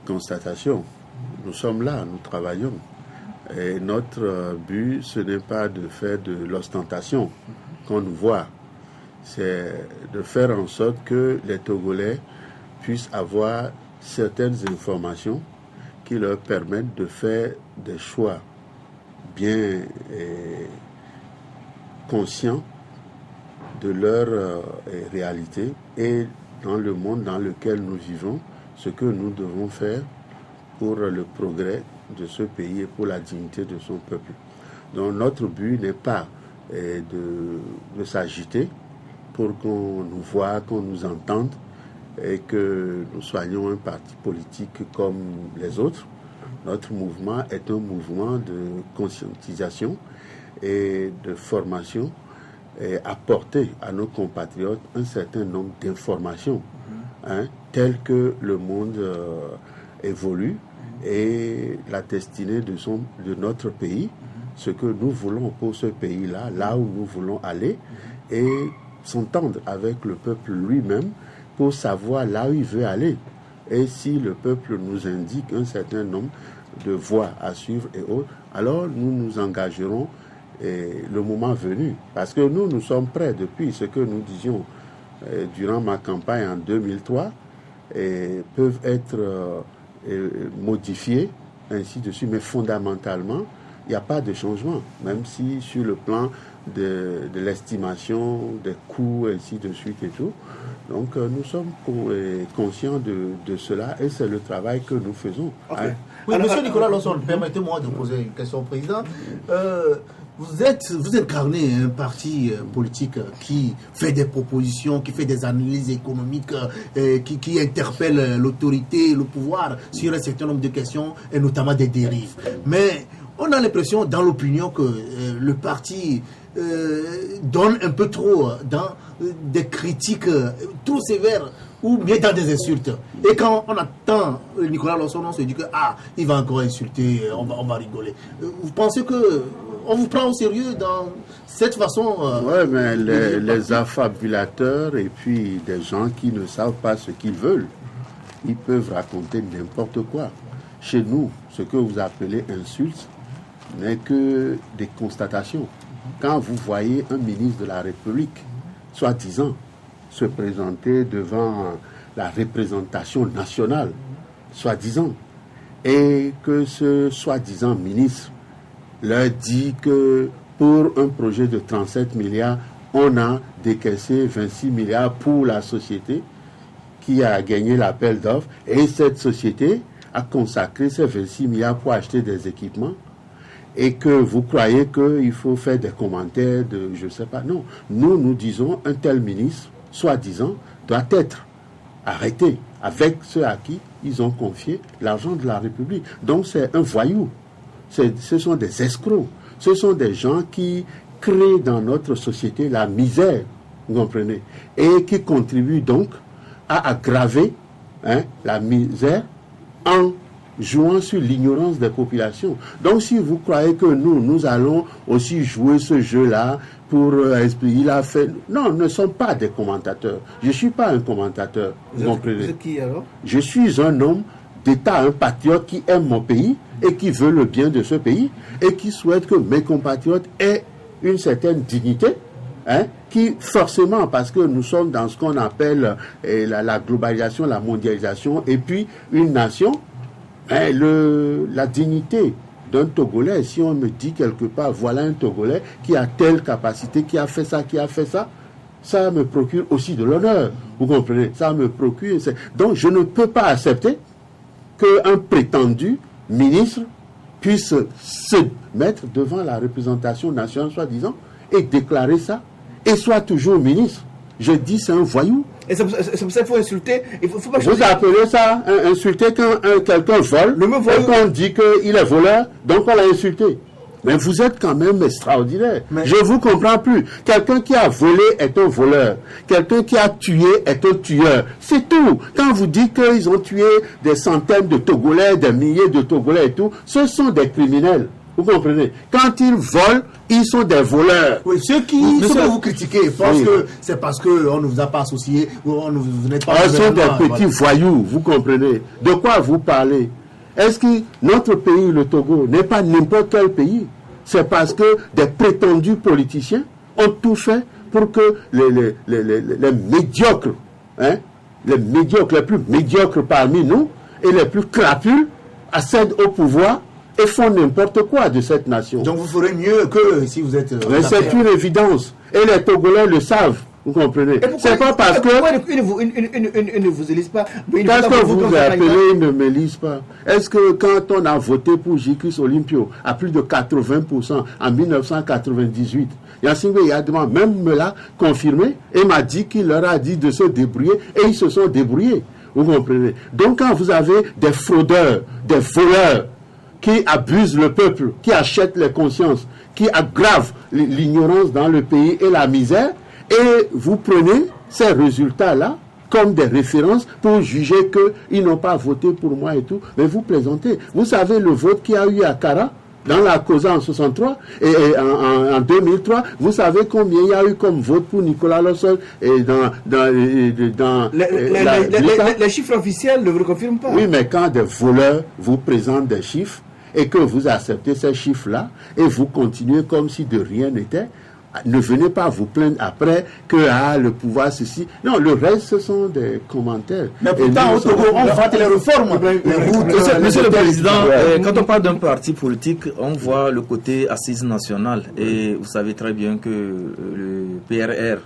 Speaker 5: constatation. Nous sommes là, nous travaillons. Et notre but, ce n'est pas de faire de l'ostentation qu'on nous voit. C'est de faire en sorte que les Togolais puissent avoir certaines informations qui leur permettent de faire des choix bien conscients de leur réalité et dans le monde dans lequel nous vivons, ce que nous devons faire pour le progrès de ce pays et pour la dignité de son peuple. Donc notre but n'est pas de s'agiter pour qu'on nous voie, qu'on nous entende et que nous soyons un parti politique comme les autres. Notre mouvement est un mouvement de conscientisation et de formation et apporter à nos compatriotes un certain nombre d'informations telles que le monde évolue et la destinée de notre pays, ce que nous voulons pour ce pays-là, là où nous voulons aller, et s'entendre avec le peuple lui-même pour savoir là où il veut aller. Et si le peuple nous indique un certain nombre de voies à suivre et autres, alors nous nous engagerons le moment venu. Parce que nous sommes prêts depuis ce que nous disions durant ma campagne en 2003, et peuvent être modifiés, ainsi de suite, mais fondamentalement, il n'y a pas de changement, même si sur le plan de l'estimation des coûts, ainsi de suite et tout. Donc nous sommes conscients de cela et c'est le travail que nous faisons.
Speaker 4: Okay. Oui, monsieur Nicolas Lawson, permettez-moi de poser une question au président. Vous incarnez un parti politique qui fait des propositions, qui fait des analyses économiques, qui interpelle l'autorité, le pouvoir sur un certain nombre de questions, et notamment des dérives. Mais on a l'impression dans l'opinion que le parti donne un peu trop dans des critiques trop sévères ou bien dans des insultes. Et quand on attend Nicolas Lawson, on se dit que il va encore insulter, on va rigoler. Vous pensez que on vous prend au sérieux dans cette façon
Speaker 5: Oui, mais les affabulateurs et puis des gens qui ne savent pas ce qu'ils veulent, ils peuvent raconter n'importe quoi. Chez nous, ce que vous appelez insulte n'est que des constatations. Quand vous voyez un ministre de la République, soi-disant, se présenter devant la représentation nationale, soi-disant, et que ce soi-disant ministre leur dit que pour un projet de 37 milliards, on a décaissé 26 milliards pour la société qui a gagné l'appel d'offres, et cette société a consacré ces 26 milliards pour acheter des équipements, et que vous croyez qu'il faut faire des commentaires de je ne sais pas. Non, nous disons un tel ministre, soi-disant, doit être arrêté avec ceux à qui ils ont confié l'argent de la République. Donc c'est un voyou. Ce sont des escrocs. Ce sont des gens qui crée dans notre société la misère, vous comprenez, et qui contribue donc à aggraver la misère en jouant sur l'ignorance des populations. Donc si vous croyez que nous allons aussi jouer ce jeu-là pour il a fait... Non, nous ne sommes pas des commentateurs. Je ne suis pas un commentateur. Vous comprenez?
Speaker 2: Vous êtes qui alors?
Speaker 5: Je suis un homme d'État, un patriote qui aime mon pays et qui veut le bien de ce pays et qui souhaite que mes compatriotes aient une certaine dignité, qui forcément, parce que nous sommes dans ce qu'on appelle la globalisation, la mondialisation, et puis une nation, la dignité d'un Togolais, si on me dit quelque part, voilà un Togolais qui a telle capacité, qui a fait ça, ça me procure aussi de l'honneur, vous comprenez, ça me procure... Donc je ne peux pas accepter qu'un prétendu ministre puisse se mettre devant la représentation nationale, soi-disant, et déclarer ça, et soit toujours ministre. Je dis c'est un voyou.
Speaker 2: Et c'est pour ça qu'il faut insulter. Faut pas
Speaker 5: vous appelez ça insulter quand quelqu'un vole, et qu'on dit qu'il est voleur, donc on l'a insulté. Mais vous êtes quand même extraordinaire. Je ne vous comprends plus. Quelqu'un qui a volé est un voleur. Quelqu'un qui a tué est un tueur. C'est tout. Quand vous dites qu'ils ont tué des centaines de Togolais, des milliers de Togolais et tout, ce sont des criminels. Vous comprenez? Quand ils volent, ils sont des voleurs.
Speaker 4: Oui, ceux qui vous critiquez pensent que c'est parce qu'on ne vous a pas associé ou vous n'êtes pas...
Speaker 5: Ce sont des petits voyous, vous comprenez? De quoi vous parlez? Est-ce que notre pays, le Togo, n'est pas n'importe quel pays? C'est parce que des prétendus politiciens ont tout fait pour que les médiocres, les plus médiocres parmi nous et les plus crapules accèdent au pouvoir et font n'importe quoi de cette nation.
Speaker 4: Donc vous ferez mieux que si vous êtes...
Speaker 5: Mais c'est une évidence. Et les Togolais le savent. Vous comprenez? C'est pas parce que...
Speaker 2: Pourquoi ils ne vous élisent pas?
Speaker 5: Qu'est-ce que vous appelez, ils ne m'élisent pas? Est-ce que quand on a voté pour J.Chris Olympio à plus de 80% en 1998, Yassine Yadman même me l'a confirmé et m'a dit qu'il leur a dit de se débrouiller et ils se sont débrouillés. Vous comprenez? Donc quand vous avez des fraudeurs, des voleurs, qui abusent le peuple, qui achètent les consciences, qui aggravent l'ignorance dans le pays et la misère, et vous prenez ces résultats-là comme des références pour juger qu'ils n'ont pas voté pour moi et tout, mais vous plaisantez. Vous savez le vote qu'il y a eu à Kara, dans la COSA en 63 et en 2003, vous savez combien il y a eu comme vote pour Nicolas Lossol et dans
Speaker 2: les chiffres officiels ne vous le confirment pas.
Speaker 5: Oui, mais quand des voleurs vous présentent des chiffres et que vous acceptez ces chiffres-là et vous continuez comme si de rien n'était, ne venez pas vous plaindre après que le pouvoir ceci. Non, le reste ce sont des commentaires.
Speaker 4: Mais pourtant au Togo on vote les réformes.
Speaker 3: Monsieur le Président, quand on parle d'un parti politique, on voit le côté assise nationale et vous savez très bien que le PRR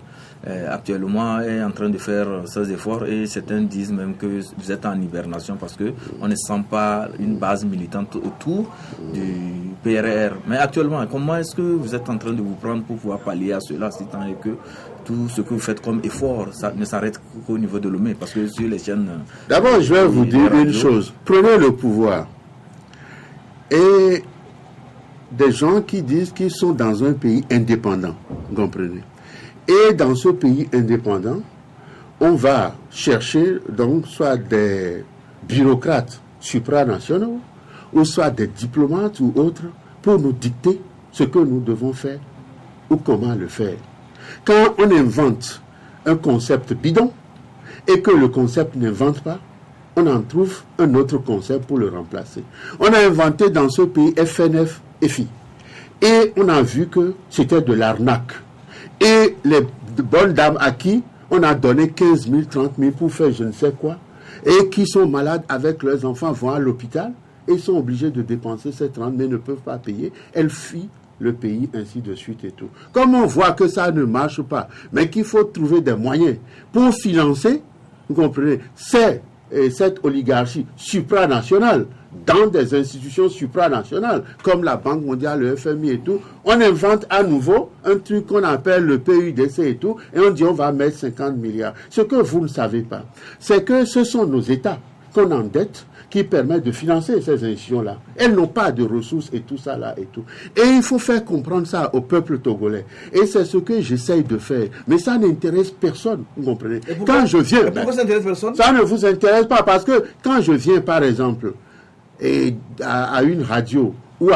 Speaker 3: actuellement est en train de faire ses efforts et certains disent même que vous êtes en hibernation parce que on ne sent pas une base militante autour du PRR. Mais actuellement, comment est-ce que vous êtes en train de vous prendre pour pouvoir pallier à cela, si tant est que tout ce que vous faites comme effort, ça ne s'arrête qu'au niveau de Lomé, parce que sur les chaînes...
Speaker 5: D'abord, je vais vous dire une chose. Prenez le pouvoir et des gens qui disent qu'ils sont dans un pays indépendant, vous comprenez? Et dans ce pays indépendant, on va chercher donc soit des bureaucrates supranationaux, ou soit des diplomates ou autres, pour nous dicter ce que nous devons faire ou comment le faire. Quand on invente un concept bidon et que le concept n'invente pas, on en trouve un autre concept pour le remplacer. On a inventé dans ce pays FNF, FI. Et on a vu que c'était de l'arnaque. Et les bonnes dames à qui on a donné 15 000, 30 000 pour faire je ne sais quoi, et qui sont malades avec leurs enfants, vont à l'hôpital, et sont obligés de dépenser ces 30 000, mais ne peuvent pas payer, elles fuient le pays, ainsi de suite et tout. Comme on voit que ça ne marche pas, mais qu'il faut trouver des moyens pour financer, vous comprenez, cette oligarchie supranationale, dans des institutions supranationales, comme la Banque mondiale, le FMI et tout, on invente à nouveau un truc qu'on appelle le PUDC et tout, et on dit on va mettre 50 milliards. Ce que vous ne savez pas, c'est que ce sont nos États qu'on endette, qui permet de financer ces institutions-là. Elles n'ont pas de ressources et tout ça là et tout. Et il faut faire comprendre ça au peuple togolais. Et c'est ce que j'essaye de faire. Mais ça n'intéresse personne, vous comprenez. Quand je viens...
Speaker 2: Pourquoi ça n'intéresse personne?
Speaker 5: Ça ne vous intéresse pas parce que quand je viens, par exemple, à une radio ou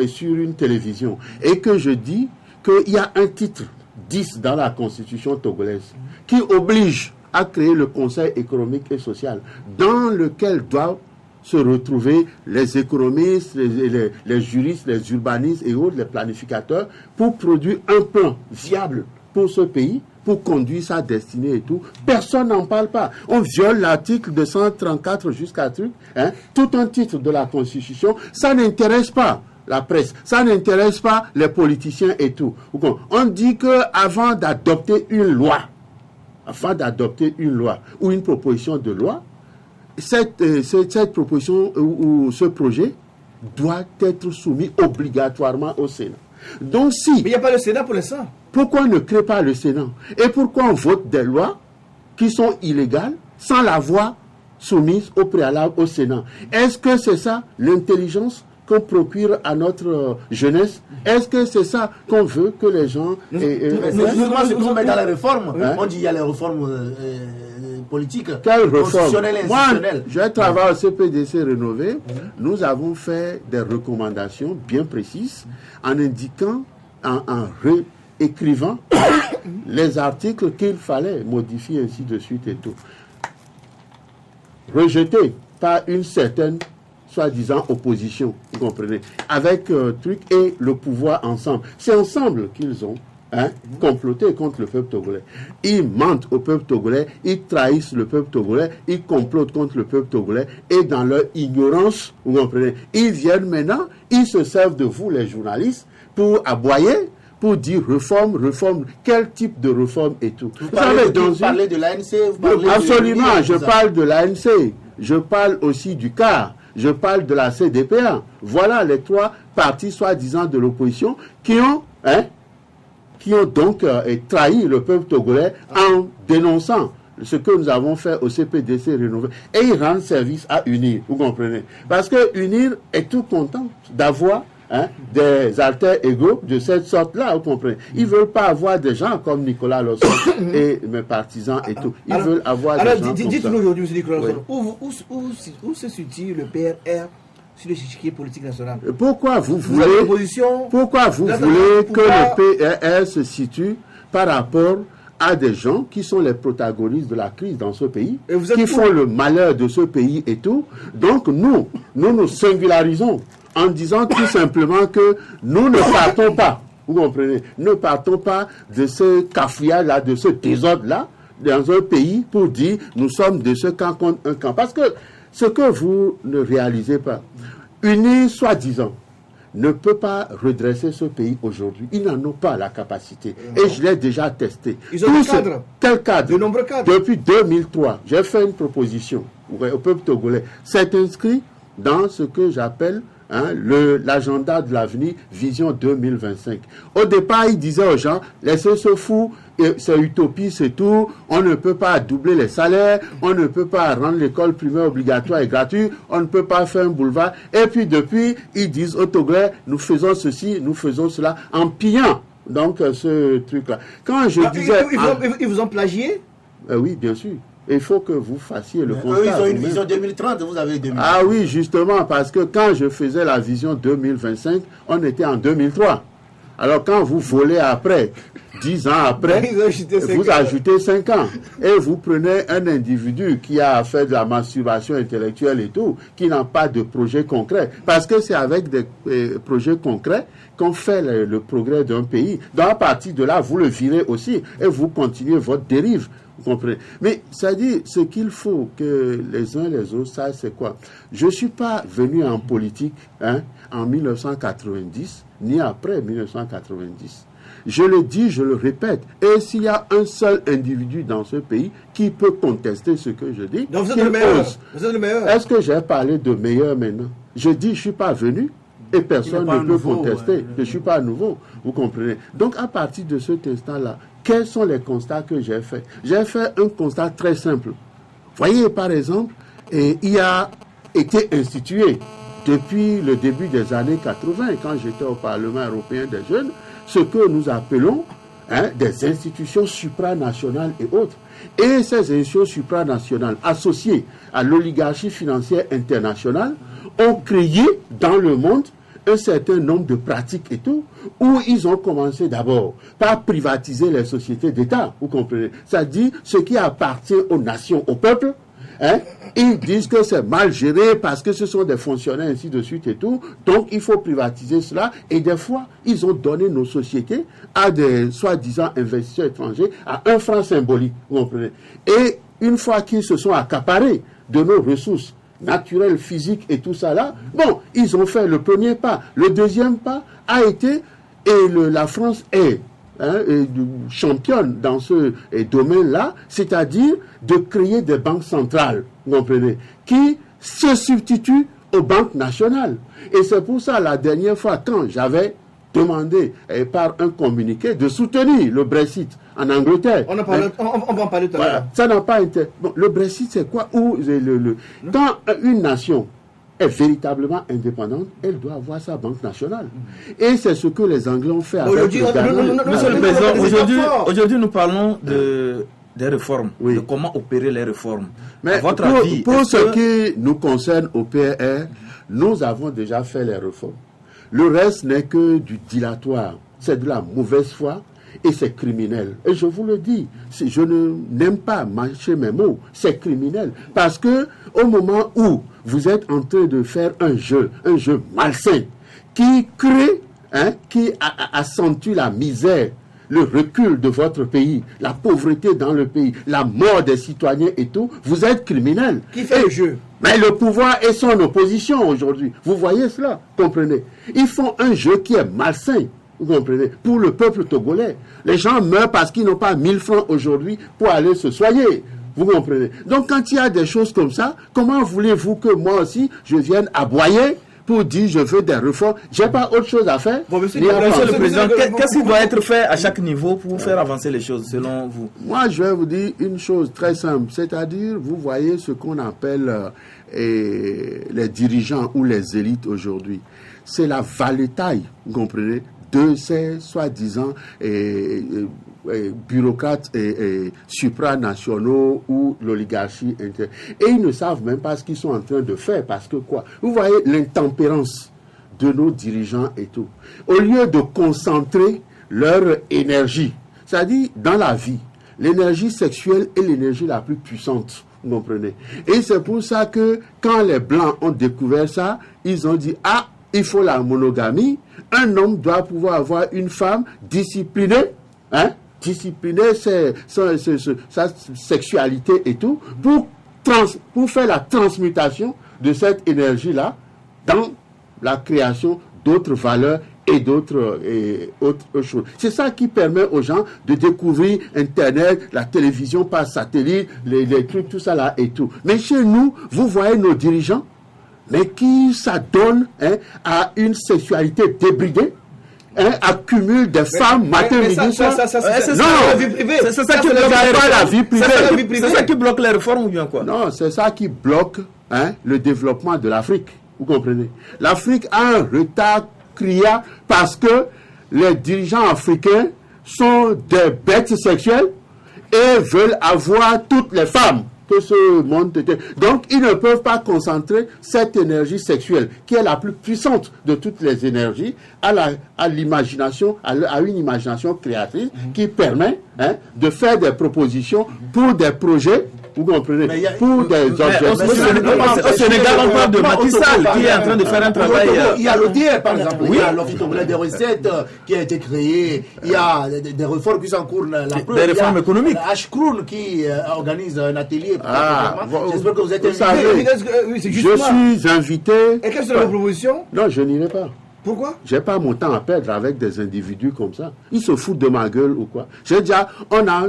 Speaker 5: sur une télévision et que je dis qu'il y a un titre 10 dans la constitution togolaise qui oblige à créer le Conseil économique et social dans lequel doivent se retrouver les économistes, les juristes, les urbanistes et autres, les planificateurs, pour produire un plan viable pour ce pays, pour conduire sa destinée et tout. Personne n'en parle pas. On viole l'article 234 jusqu'à truc, tout un titre de la Constitution, ça n'intéresse pas la presse, ça n'intéresse pas les politiciens et tout. On dit qu'avant d'adopter une loi ou une proposition de loi, cette proposition ou ce projet doit être soumis obligatoirement au Sénat. Donc si...
Speaker 2: Mais il n'y a pas le Sénat pour l'instant.
Speaker 5: Pourquoi on ne crée pas le Sénat? Et pourquoi on vote des lois qui sont illégales sans la voix soumise au préalable au Sénat? Est-ce que c'est ça l'intelligence qu'on procure à notre jeunesse? Est-ce que c'est ça qu'on veut que les gens...
Speaker 4: Nous met dans les réformes. On dit qu'il y a les réformes politiques, constitutionnelles et institutionnelles.
Speaker 5: Moi, je travaille au CPDC rénové. Nous avons fait des recommandations bien précises en indiquant, en réécrivant les articles qu'il fallait modifier, ainsi de suite et tout. Rejetés par une certaine soi-disant opposition, vous comprenez, avec truc et le pouvoir ensemble. C'est ensemble qu'ils ont comploté contre le peuple togolais. Ils mentent au peuple togolais, ils trahissent le peuple togolais, ils complotent contre le peuple togolais et dans leur ignorance, vous comprenez, ils viennent maintenant, ils se servent de vous les journalistes pour aboyer, pour dire réforme, quel type de réforme et tout.
Speaker 4: Vous parlez de l'ANC, vous parlez
Speaker 5: absolument, je parle de l'ANC, je parle aussi du CAR, je parle de la CDPA. Voilà les trois partis soi-disant de l'opposition qui ont donc trahi le peuple togolais en dénonçant ce que nous avons fait au CPDC rénové. Et ils rendent service à UNIR, vous comprenez. Parce que UNIR est tout content d'avoir des alter égaux de cette sorte-là, vous comprenez. Ils ne veulent pas avoir des gens comme Nicolas Losson et mes partisans et tout. Ils veulent avoir des gens comme ça.
Speaker 2: Dites-nous aujourd'hui, M. Nicolas Losson, où se situe le PRR sur le chiquier politique national?
Speaker 5: Pourquoi vous voulez que le PRR se situe par rapport à des gens qui sont les protagonistes de la crise dans ce pays, qui font le malheur de ce pays et tout? Donc nous singularisons en disant tout simplement que nous ne partons pas, vous comprenez, ne partons pas de ce cafouillage-là, de ce désordre-là, dans un pays pour dire nous sommes de ce camp contre un camp. Parce que ce que vous ne réalisez pas, UNIR, soi-disant, ne peut pas redresser ce pays aujourd'hui. Ils n'en ont pas la capacité. Et je l'ai déjà testé.
Speaker 2: Ils ont des cadres.
Speaker 5: Quel cadre?
Speaker 2: De nombreux cadres.
Speaker 5: Depuis 2003, j'ai fait une proposition au peuple togolais. C'est inscrit dans ce que j'appelle l'agenda de l'avenir, vision 2025. Au départ, il disait aux gens, laissez ce fou, c'est utopie, c'est tout, on ne peut pas doubler les salaires, on ne peut pas rendre l'école primaire obligatoire et gratuite, on ne peut pas faire un boulevard. Et puis depuis, ils disent aux Togolais, nous faisons ceci, nous faisons cela, en pillant donc ce truc-là. Quand je disais...
Speaker 2: Ils vous ont plagié?
Speaker 5: Oui, bien sûr. Il faut que vous fassiez le constat.
Speaker 4: Eux, ils ont une vision 2030, vous avez 2030.
Speaker 5: Ah oui, justement, parce que quand je faisais la vision 2025, on était en 2003. Alors quand vous volez après, 10 ans après, vous ajoutez 5 ans. Et vous prenez un individu qui a fait de la masturbation intellectuelle et tout, qui n'a pas de projet concret. Parce que c'est avec des projets concrets qu'on fait le progrès d'un pays. Donc à partir de là, vous le virez aussi et vous continuez votre dérive. Vous comprenez? Mais ça dit, ce qu'il faut que les uns et les autres sachent, c'est quoi? Je ne suis pas venu en politique en 1990, ni après 1990. Je le dis, je le répète. Et s'il y a un seul individu dans ce pays qui peut contester ce que je dis,
Speaker 2: donc vous êtes le meilleur. Vous êtes le meilleur.
Speaker 5: Est-ce que j'ai parlé de meilleur maintenant? Je dis, je ne suis pas venu. Et personne ne peut contester. Je ne suis pas nouveau. Vous comprenez? Donc, à partir de cet instant-là, quels sont les constats que j'ai faits? J'ai fait un constat très simple. Voyez, par exemple, il a été institué depuis le début des années 80, quand j'étais au Parlement européen des jeunes, ce que nous appelons des institutions supranationales et autres. Et ces institutions supranationales associées à l'oligarchie financière internationale ont créé dans le monde un certain nombre de pratiques et tout, où ils ont commencé d'abord par privatiser les sociétés d'État, vous comprenez? C'est-à-dire ce qui appartient aux nations, au peuple, ils disent que c'est mal géré parce que ce sont des fonctionnaires ainsi de suite et tout, donc il faut privatiser cela, et des fois, ils ont donné nos sociétés à des soi-disant investisseurs étrangers à 1 franc symbolique, vous comprenez? Et une fois qu'ils se sont accaparés de nos ressources naturelles, physiques et tout ça là, bon, ils ont fait le premier pas. Le deuxième pas a été, et la France est championne dans ce domaine-là, c'est-à-dire de créer des banques centrales, vous comprenez, qui se substituent aux banques nationales. Et c'est pour ça, la dernière fois, quand j'avais demandé par un communiqué de soutenir le Brexit en Angleterre.
Speaker 2: On va en parler tout à l'heure.
Speaker 5: Ça n'a pas été... Bon, le Brexit, c'est quoi? Quand une nation est véritablement indépendante, elle doit avoir sa banque nationale. Et c'est ce que les Anglais ont fait avec le Ghana.
Speaker 3: Monsieur le Président, aujourd'hui nous parlons des réformes, de comment opérer les réformes.
Speaker 5: Mais
Speaker 3: votre avis,
Speaker 5: pour ce qui nous concerne au PRR, nous avons déjà fait les réformes. Le reste n'est que du dilatoire, c'est de la mauvaise foi et c'est criminel. Et je vous le dis, je n'aime pas mâcher mes mots, c'est criminel. Parce que au moment où vous êtes en train de faire un jeu malsain, qui crée, qui accentue la misère, le recul de votre pays, la pauvreté dans le pays, la mort des citoyens et tout, vous êtes criminel.
Speaker 2: Qui fait le jeu?
Speaker 5: Mais le pouvoir est son opposition aujourd'hui. Vous voyez cela, comprenez? Ils font un jeu qui est malsain, vous comprenez, pour le peuple togolais. Les gens meurent parce qu'ils n'ont pas 1000 francs aujourd'hui pour aller se soigner. Vous comprenez? Donc quand il y a des choses comme ça, comment voulez-vous que moi aussi, je vienne aboyer pour dire je veux des réformes? J'ai pas autre chose à faire.
Speaker 3: Bon, monsieur le Président, qu'est-ce qui doit être fait à chaque niveau pour faire avancer les choses selon vous?
Speaker 5: Moi, je vais vous dire une chose très simple, c'est-à-dire, vous voyez ce qu'on appelle les dirigeants ou les élites aujourd'hui. C'est la valetaille, vous comprenez, de ces soi-disant bureaucrates supranationaux ou l'oligarchie interne. Et ils ne savent même pas ce qu'ils sont en train de faire. Parce que quoi? Vous voyez l'intempérance de nos dirigeants et tout. Au lieu de concentrer leur énergie, c'est-à-dire dans la vie, l'énergie sexuelle est l'énergie la plus puissante. Vous comprenez? Et c'est pour ça que quand les Blancs ont découvert ça, ils ont dit, il faut la monogamie. Un homme doit pouvoir avoir une femme disciplinée, discipliner sa sexualité et tout, pour faire la transmutation de cette énergie-là dans la création d'autres valeurs et d'autres autres choses. C'est ça qui permet aux gens de découvrir Internet, la télévision par satellite, les trucs, tout ça là et tout. Mais chez nous, vous voyez nos dirigeants, mais qui s'adonnent à une sexualité débridée, accumule des femmes matin, midi, soir.
Speaker 2: C'est la vie privée.
Speaker 3: C'est ça qui bloque la vie privée. C'est ça qui bloque les réformes ou bien quoi?
Speaker 5: Non, c'est ça qui bloque le développement de l'Afrique. Vous comprenez? L'Afrique a un retard criard parce que les dirigeants africains sont des bêtes sexuelles et veulent avoir toutes les femmes que ce monde était. Donc, ils ne peuvent pas concentrer cette énergie sexuelle, qui est la plus puissante de toutes les énergies, à l'imagination, à une imagination créatrice qui permet de faire des propositions pour des projets. Vous comprenez? Pour des objets.
Speaker 3: Au Sénégal, on parle de Macky Sall qui est en train de faire un travail.
Speaker 6: Il y a l'ODR, par exemple. Il y a l'Office togolais des recettes qui a été créé. Il y a des réformes qui sont en cours.
Speaker 3: Des réformes économiques.
Speaker 6: H-Kroon qui organise un atelier. J'espère que vous êtes
Speaker 5: invité. Je suis invité.
Speaker 2: Et quelles sont les propositions?
Speaker 5: Non, je n'irai pas.
Speaker 2: Pourquoi?
Speaker 5: J'ai pas mon temps à perdre avec des individus comme ça. Ils se foutent de ma gueule ou quoi? J'ai déjà, on a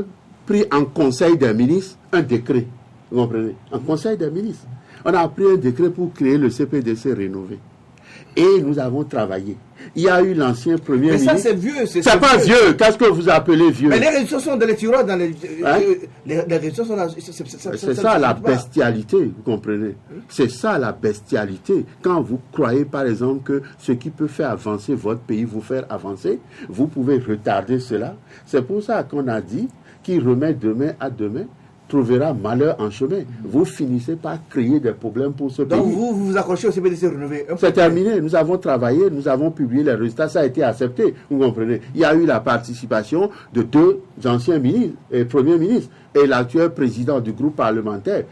Speaker 5: pris en conseil des ministres un décret. Vous comprenez? En conseil des ministres. On a pris un décret pour créer le CPDC rénové. Et nous avons travaillé. il y a eu l'ancien Premier ministre.
Speaker 2: Mais ça, c'est vieux.
Speaker 5: C'est pas vieux. Qu'est-ce que vous appelez vieux?
Speaker 2: Mais les réseaux sont dans les tiroirs, dans les...
Speaker 5: Hein?
Speaker 2: Les réseaux sont là.
Speaker 5: C'est ça la bestialité, vous comprenez? C'est ça la bestialité. Quand vous croyez, par exemple, que ce qui peut faire avancer votre pays, vous faire avancer, vous pouvez retarder cela. C'est pour ça qu'on a dit qui remet demain à demain trouvera malheur en chemin. Vous finissez par créer des problèmes pour ce pays.
Speaker 2: Donc vous vous accrochez au CPDC Renouvelé.
Speaker 5: C'est terminé. Nous avons travaillé, nous avons publié les résultats, ça a été accepté. Vous comprenez? Il y a eu la participation de 2 anciens ministres et premiers ministres. Et l'actuel président du groupe parlementaire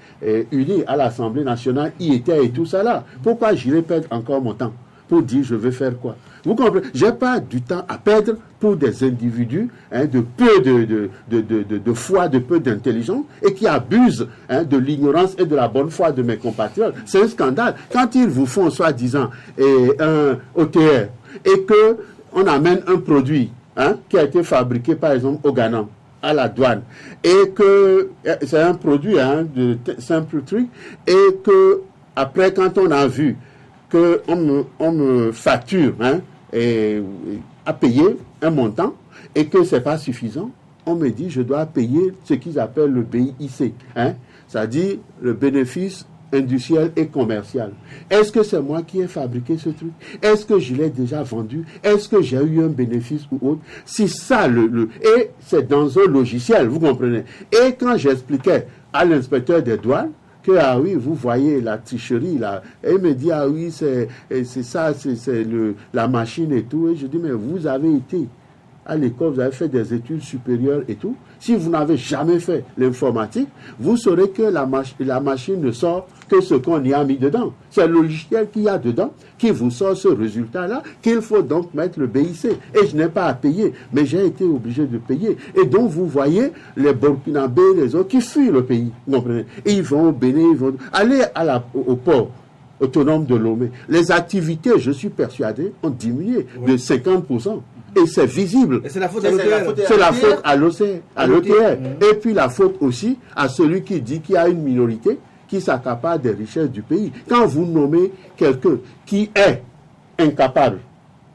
Speaker 5: uni à l'Assemblée nationale y était et tout ça là. Pourquoi j'irai perdre encore mon temps pour dire je vais faire quoi? Vous comprenez? Je n'ai pas du temps à perdre pour des individus de peu de foi, de peu d'intelligence et qui abusent de l'ignorance et de la bonne foi de mes compatriotes. C'est un scandale. Quand ils vous font soi-disant un OTR et qu'on amène un produit qui a été fabriqué par exemple au Ghana, à la douane, et que c'est un produit de simple truc, et que après quand on a vu qu'on me facture à payer un montant et que ce n'est pas suffisant, on me dit je dois payer ce qu'ils appellent le BIC, c'est-à-dire le bénéfice industriel et commercial. Est-ce que c'est moi qui ai fabriqué ce truc? Est-ce que je l'ai déjà vendu? Est-ce que j'ai eu un bénéfice ou autre? C'est ça et c'est dans un logiciel, vous comprenez? Et quand j'expliquais à l'inspecteur des douanes que ah oui, vous voyez la tricherie là, et il me dit ah oui, c'est ça, c'est la machine et tout, et je dis mais vous avez été à l'école, vous avez fait des études supérieures et tout. Si vous n'avez jamais fait l'informatique, vous saurez que la machine ne sort que ce qu'on y a mis dedans. C'est le logiciel qu'il y a dedans qui vous sort ce résultat-là, qu'il faut donc mettre le BIC. Et je n'ai pas à payer, mais j'ai été obligé de payer. Et donc vous voyez les Burkinabés, les autres qui fuient le pays. Vous comprenez? Et ils vont au Bénin, ils vont aller au port autonome de Lomé. Les activités, je suis persuadé, ont diminué de 50%. Et c'est visible.
Speaker 2: Et c'est la faute à l'OTR.
Speaker 5: C'est la faute à l'OTR. Et puis la faute aussi à celui qui dit qu'il y a une minorité qui s'accapare des richesses du pays. Quand vous nommez quelqu'un qui est incapable,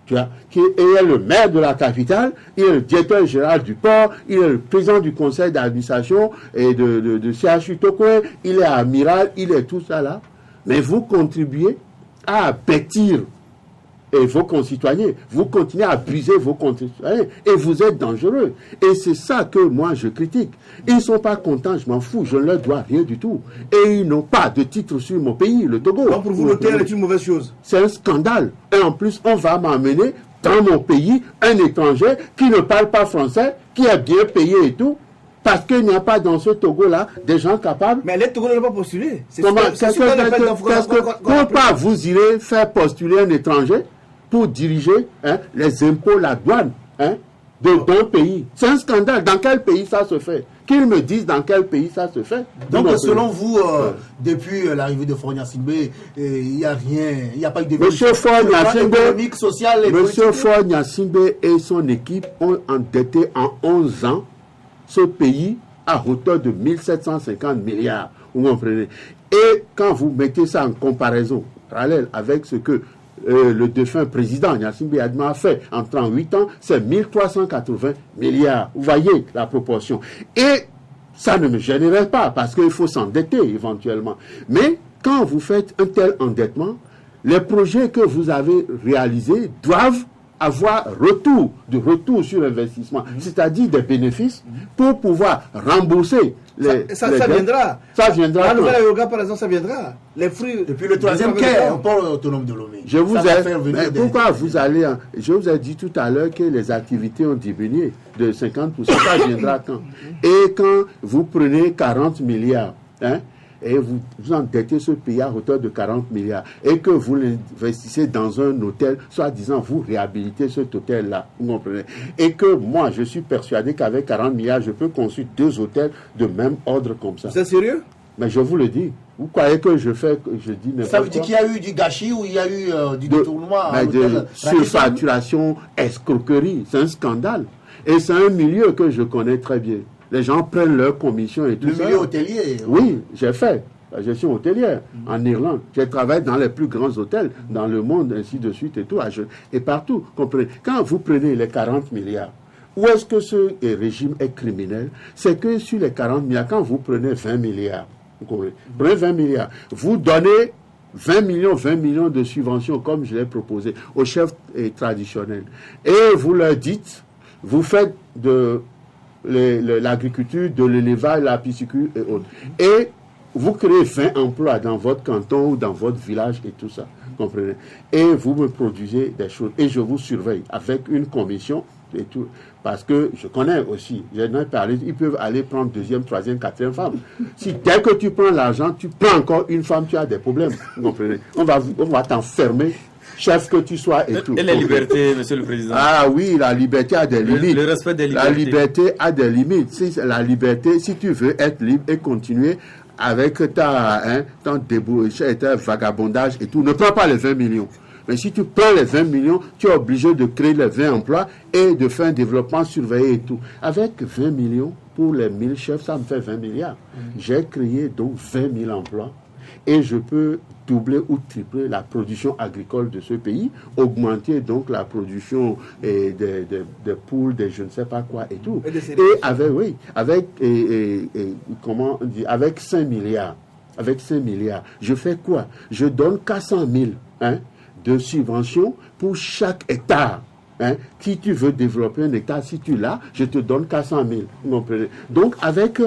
Speaker 5: tu vois, qui est le maire de la capitale, il est le directeur général du port, il est le président du conseil d'administration et de CHU Tokwe, il est amiral, il est tout ça là, mais vous contribuez à bâtir et vos concitoyens, vous continuez à abuser vos concitoyens et vous êtes dangereux. Et c'est ça que moi je critique. Ils ne sont pas contents, je m'en fous, je ne leur dois rien du tout. Et ils n'ont pas de titre sur mon pays, le Togo.
Speaker 2: Donc pour vous, l'OTR est une mauvaise chose.
Speaker 5: C'est un scandale. Et en plus, on va m'amener dans mon pays un étranger qui ne parle pas français, qui est bien payé et tout. Parce qu'il n'y a pas dans ce Togo-là des gens capables.
Speaker 2: Mais les Togo n'ont pas postulé.
Speaker 5: Pourquoi vous irez faire postuler un étranger pour diriger les impôts, la douane d'un pays? C'est un scandale. Dans quel pays ça se fait? Qu'ils me disent dans quel pays ça se fait.
Speaker 6: Donc selon vous, depuis l'arrivée de Faure Gnassingbé, il n'y a rien, il n'y a pas eu de économique, social et politique.
Speaker 5: Monsieur Faure Gnassingbé et son équipe ont endetté en 11 ans ce pays à hauteur de 1750 milliards. Vous comprenez? Et quand vous mettez ça en comparaison parallèle avec ce que le défunt président Gnassingbé Adjuma a fait en 38 ans, c'est 1380 milliards. Vous voyez la proportion. Et ça ne me gênerait pas parce qu'il faut s'endetter éventuellement. Mais quand vous faites un tel endettement, les projets que vous avez réalisés doivent avoir retour sur investissement, c'est-à-dire des bénéfices pour pouvoir rembourser
Speaker 2: ça viendra.
Speaker 5: Ça viendra.
Speaker 2: La nouvelle aérogramme, par exemple, ça viendra. Les fruits.
Speaker 6: Depuis le 3e quai, on parle autonome de Lomé.
Speaker 5: Je vous ai dit tout à l'heure que les activités ont diminué de 50%. Ça viendra quand? Et quand vous prenez 40 milliards, et vous endettez ce pays à hauteur de 40 milliards et que vous l'investissez dans un hôtel, soi-disant vous réhabilitez cet hôtel-là, vous comprenez? Et que moi, je suis persuadé qu'avec 40 milliards, je peux construire 2 hôtels de même ordre comme ça.
Speaker 2: C'est sérieux?
Speaker 5: Mais je vous le dis. Vous croyez que je dis n'importe quoi?
Speaker 6: Ça veut dire qu'il y a eu du gâchis ou il y a eu du détournement?
Speaker 5: De surfacturation, escroquerie. C'est un scandale. Et c'est un milieu que je connais très bien. Les gens prennent leur commission et tout ça.
Speaker 6: Le milieu hôtelier.
Speaker 5: Oui, j'ai fait. la gestion hôtelière en Irlande. J'ai travaillé dans les plus grands hôtels dans le monde, ainsi de suite et tout, et partout. Comprenez. Quand vous prenez les 40 milliards, où est-ce que ce régime est criminel? C'est que sur les 40 milliards, quand vous prenez 20 milliards, vous comprenez, prenez 20 milliards, vous donnez 20 millions de subventions, comme je l'ai proposé, aux chefs traditionnels. Et vous leur dites, vous faites de l'agriculture, de l'élevage, la pisciculture et autres. Et vous créez 20 emplois dans votre canton ou dans votre village et tout ça, comprenez. Et vous me produisez des choses et je vous surveille avec une commission et tout. Parce que je connais aussi, j'en ai parlé, ils peuvent aller prendre deuxième, troisième, quatrième femme. Si dès que tu prends l'argent, tu prends encore une femme, tu as des problèmes, vous comprenez. On va t'enfermer, chef que tu sois et tout.
Speaker 3: Et la liberté, monsieur le président?
Speaker 5: Ah oui, la liberté a des limites.
Speaker 3: Le respect des libertés.
Speaker 5: La liberté a des limites. Si la liberté, si tu veux être libre et continuer avec ton débauche et ton vagabondage et tout, ne prends pas les 20 millions. Mais si tu prends les 20 millions, tu es obligé de créer les 20 emplois et de faire un développement surveillé et tout. Avec 20 millions pour les 1000 chefs, ça me fait 20 milliards. J'ai créé donc 20 000 emplois et je peux doubler ou tripler la production agricole de ce pays, augmenter donc la production des poules, des je ne sais pas quoi et tout. Avec 5 milliards, je fais quoi? Je donne 400 000 de subventions pour chaque hectare. Si tu veux développer un hectare, si tu l'as, je te donne 400 000. Donc, avec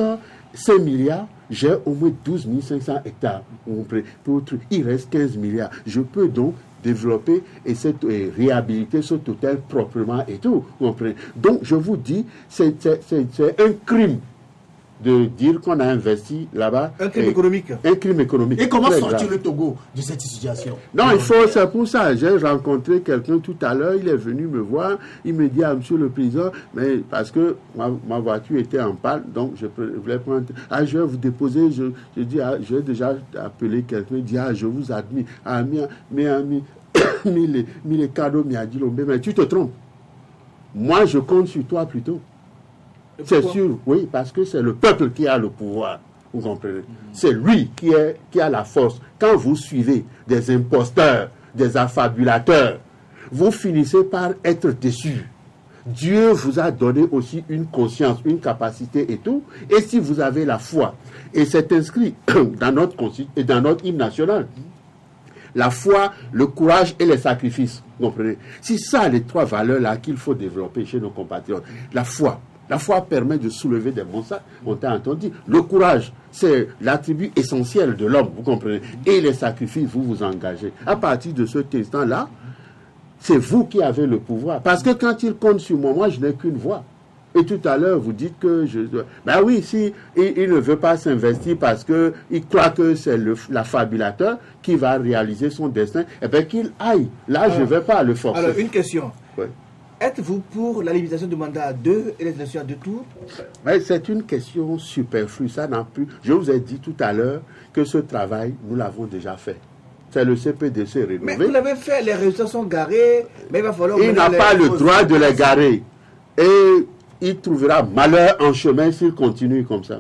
Speaker 5: 5 milliards, j'ai au moins 12 500 hectares. Il reste 15 milliards. Je peux donc développer et réhabiliter ce hôtel proprement et tout. Donc, je vous dis, c'est un crime de dire qu'on a investi là-bas.
Speaker 2: Un crime économique.
Speaker 5: Un crime économique.
Speaker 6: Et comment sortir le Togo de cette situation?
Speaker 5: Non, c'est pour ça. J'ai rencontré quelqu'un tout à l'heure, il est venu me voir, il me dit, monsieur le président, mais parce que ma voiture était en panne, donc je voulais prendre, je vais vous déposer, je dis, j'ai déjà appelé quelqu'un, il dit, je vous admire, les cadeaux, mais tu te trompes. Moi, je compte sur toi plutôt. C'est sûr, oui, parce que c'est le peuple qui a le pouvoir, vous comprenez. C'est lui qui a la force. Quand vous suivez des imposteurs, des affabulateurs, vous finissez par être déçus. Dieu vous a donné aussi une conscience, une capacité et tout. Et si vous avez la foi, et c'est inscrit dans notre constitution et dans notre hymne national, la foi, le courage et les sacrifices, vous comprenez. C'est ça les trois valeurs-là qu'il faut développer chez nos compatriotes. La foi. La foi permet de soulever des montagnes, on t'a entendu. Le courage, c'est l'attribut essentiel de l'homme, vous comprenez. Et les sacrifices, vous vous engagez. À partir de cet instant-là, c'est vous qui avez le pouvoir. Parce que quand il compte sur moi, je n'ai qu'une voix. Et tout à l'heure, vous dites que ben oui, si il ne veut pas s'investir parce qu'il croit que c'est l'affabulateur qui va réaliser son destin, et bien qu'il aille. Là, je ne vais pas le forcer.
Speaker 2: Alors, une question.
Speaker 5: Oui.
Speaker 2: Êtes-vous pour la limitation du mandat à 2 et l'élection à 2 tours?
Speaker 5: Mais c'est une question superflue. Ça n'a plus. Je vous ai dit tout à l'heure que ce travail, nous l'avons déjà fait. C'est le CPDC rénové.
Speaker 2: Mais vous l'avez fait, les résultats sont garés, mais il va falloir...
Speaker 5: Il n'a pas le droit de les garer. Et il trouvera malheur en chemin s'il continue comme ça.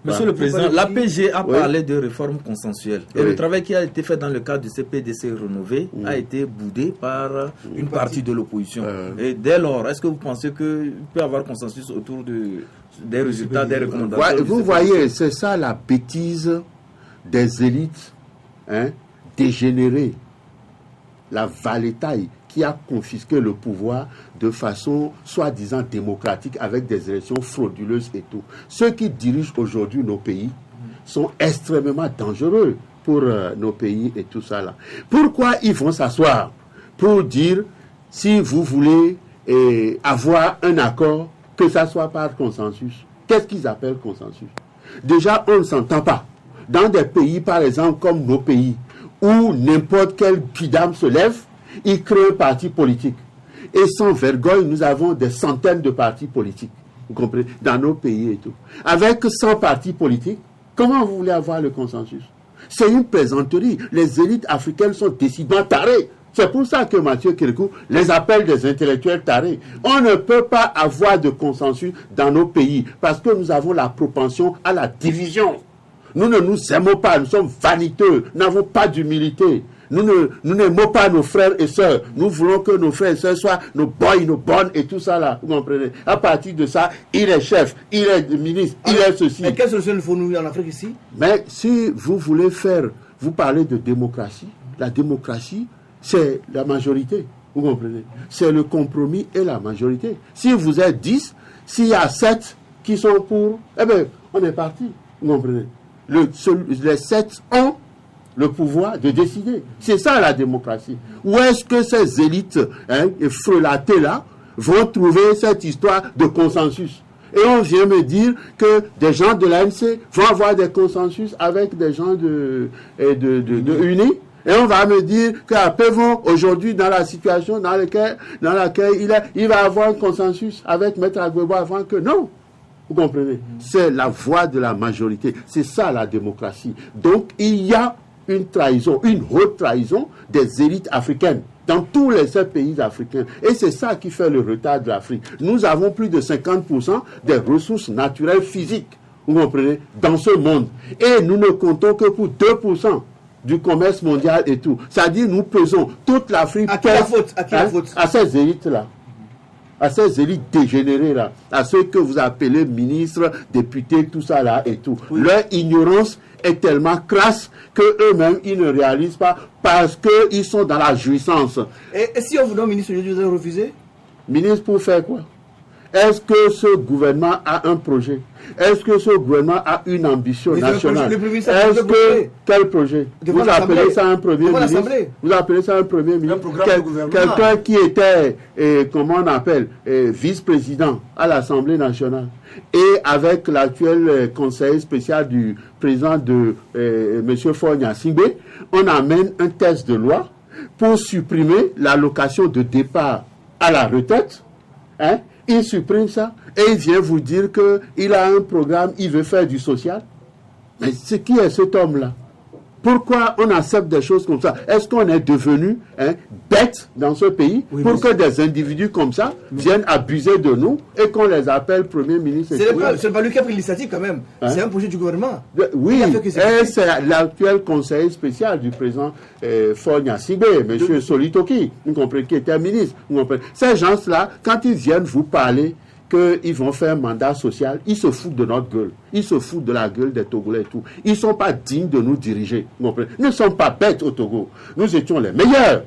Speaker 3: Monsieur le Président, l'APG a parlé de réforme consensuelle. Et le travail qui a été fait dans le cadre du CPDC rénové a été boudé par une partie de l'opposition. Et dès lors, est-ce que vous pensez qu'il peut y avoir consensus autour des résultats, des recommandations?
Speaker 5: Vous voyez, c'est ça la bêtise des élites dégénérées. La valetaille qui a confisqué le pouvoir de façon soi-disant démocratique avec des élections frauduleuses et tout. Ceux qui dirigent aujourd'hui nos pays sont extrêmement dangereux pour nos pays et tout ça là. Pourquoi ils vont s'asseoir pour dire si vous voulez avoir un accord, que ça soit par consensus? Qu'est-ce qu'ils appellent consensus? Déjà, on ne s'entend pas. Dans des pays, par exemple, comme nos pays, où n'importe quel kidam se lève, il crée un parti politique. Et sans vergogne, nous avons des centaines de partis politiques, vous comprenez, dans nos pays et tout. Avec 100 partis politiques, comment vous voulez avoir le consensus? C'est une plaisanterie. Les élites africaines sont décidément tarées. C'est pour ça que Mathieu Kérékou les appelle des intellectuels tarés. On ne peut pas avoir de consensus dans nos pays parce que nous avons la propension à la division. Nous ne nous aimons pas, nous sommes vaniteux, nous n'avons pas d'humilité. Nous n'aimons pas nos frères et sœurs. Nous voulons que nos frères et sœurs soient nos boys, nos bonnes et tout ça là. Vous comprenez? À partir de ça, il est chef, il est ministre, il est ceci.
Speaker 2: Mais quelle solution il faut nous en Afrique ici?
Speaker 5: Mais si vous voulez vous parlez de démocratie. La démocratie, c'est la majorité. Vous comprenez? C'est le compromis et la majorité. Si vous êtes 10, s'il y a 7 qui sont pour, eh bien, on est parti. Vous comprenez? Les 7 ont le pouvoir de décider. C'est ça la démocratie. Où est-ce que ces élites frelatées là vont trouver cette histoire de consensus? Et on vient me dire que des gens de l'ANC vont avoir des consensus avec des gens de UNI. Et on va me dire qu'après vont aujourd'hui dans la situation dans laquelle il va avoir un consensus avec Maître Agbebo avant que non. Vous comprenez? C'est la voix de la majorité. C'est ça la démocratie. Donc il y a une trahison, une haute trahison des élites africaines dans tous les 7 pays africains. Et c'est ça qui fait le retard de l'Afrique. Nous avons plus de 50% des ressources naturelles physiques, vous comprenez, dans ce monde. Et nous ne comptons que pour 2% du commerce mondial et tout. C'est-à-dire nous pesons toute l'Afrique.
Speaker 2: À qui la faute? À qui la faute?
Speaker 5: À ces élites-là. À ces élites dégénérées là, à ceux que vous appelez ministres, députés, tout ça là et tout. Oui. Leur ignorance est tellement crasse qu'eux-mêmes, ils ne réalisent pas parce qu'ils sont dans la jouissance.
Speaker 2: Et si on vous donne ministre aujourd'hui, vous allez refuser?
Speaker 5: Ministre pour faire quoi? Est-ce que ce gouvernement a un projet? Est-ce que ce gouvernement a une ambition nationale? Est-ce que quel projet? Vous appelez ça un premier ministre? Vous appelez ça un premier ministre? Quelqu'un qui était, comment on appelle, vice-président à l'Assemblée nationale. Et avec l'actuel conseiller spécial du président de M. Faure Gnassingbé, on amène un texte de loi pour supprimer l'allocation de départ à la retraite. Hein? Il supprime ça et il vient vous dire qu'il a un programme, il veut faire du social. Mais c'est qui est cet homme-là? Pourquoi on accepte des choses comme ça? Est-ce qu'on est devenu bête dans ce pays pour que des individus comme ça viennent abuser de nous et qu'on les appelle Premier ministre?
Speaker 2: C'est pas lui qui a pris l'initiative quand même. C'est un projet du gouvernement.
Speaker 5: Oui, et c'est l'actuel conseiller spécial du président Faure Gnassingbé, M. Solitoki, vous comprenez, qui était ministre. Vous comprenez. Ces gens-là, quand ils viennent vous parler qu'ils vont faire un mandat social, ils se foutent de notre gueule. Ils se foutent de la gueule des Togolais et tout. Ils ne sont pas dignes de nous diriger. Nous ne sommes pas bêtes au Togo. Nous étions les meilleurs.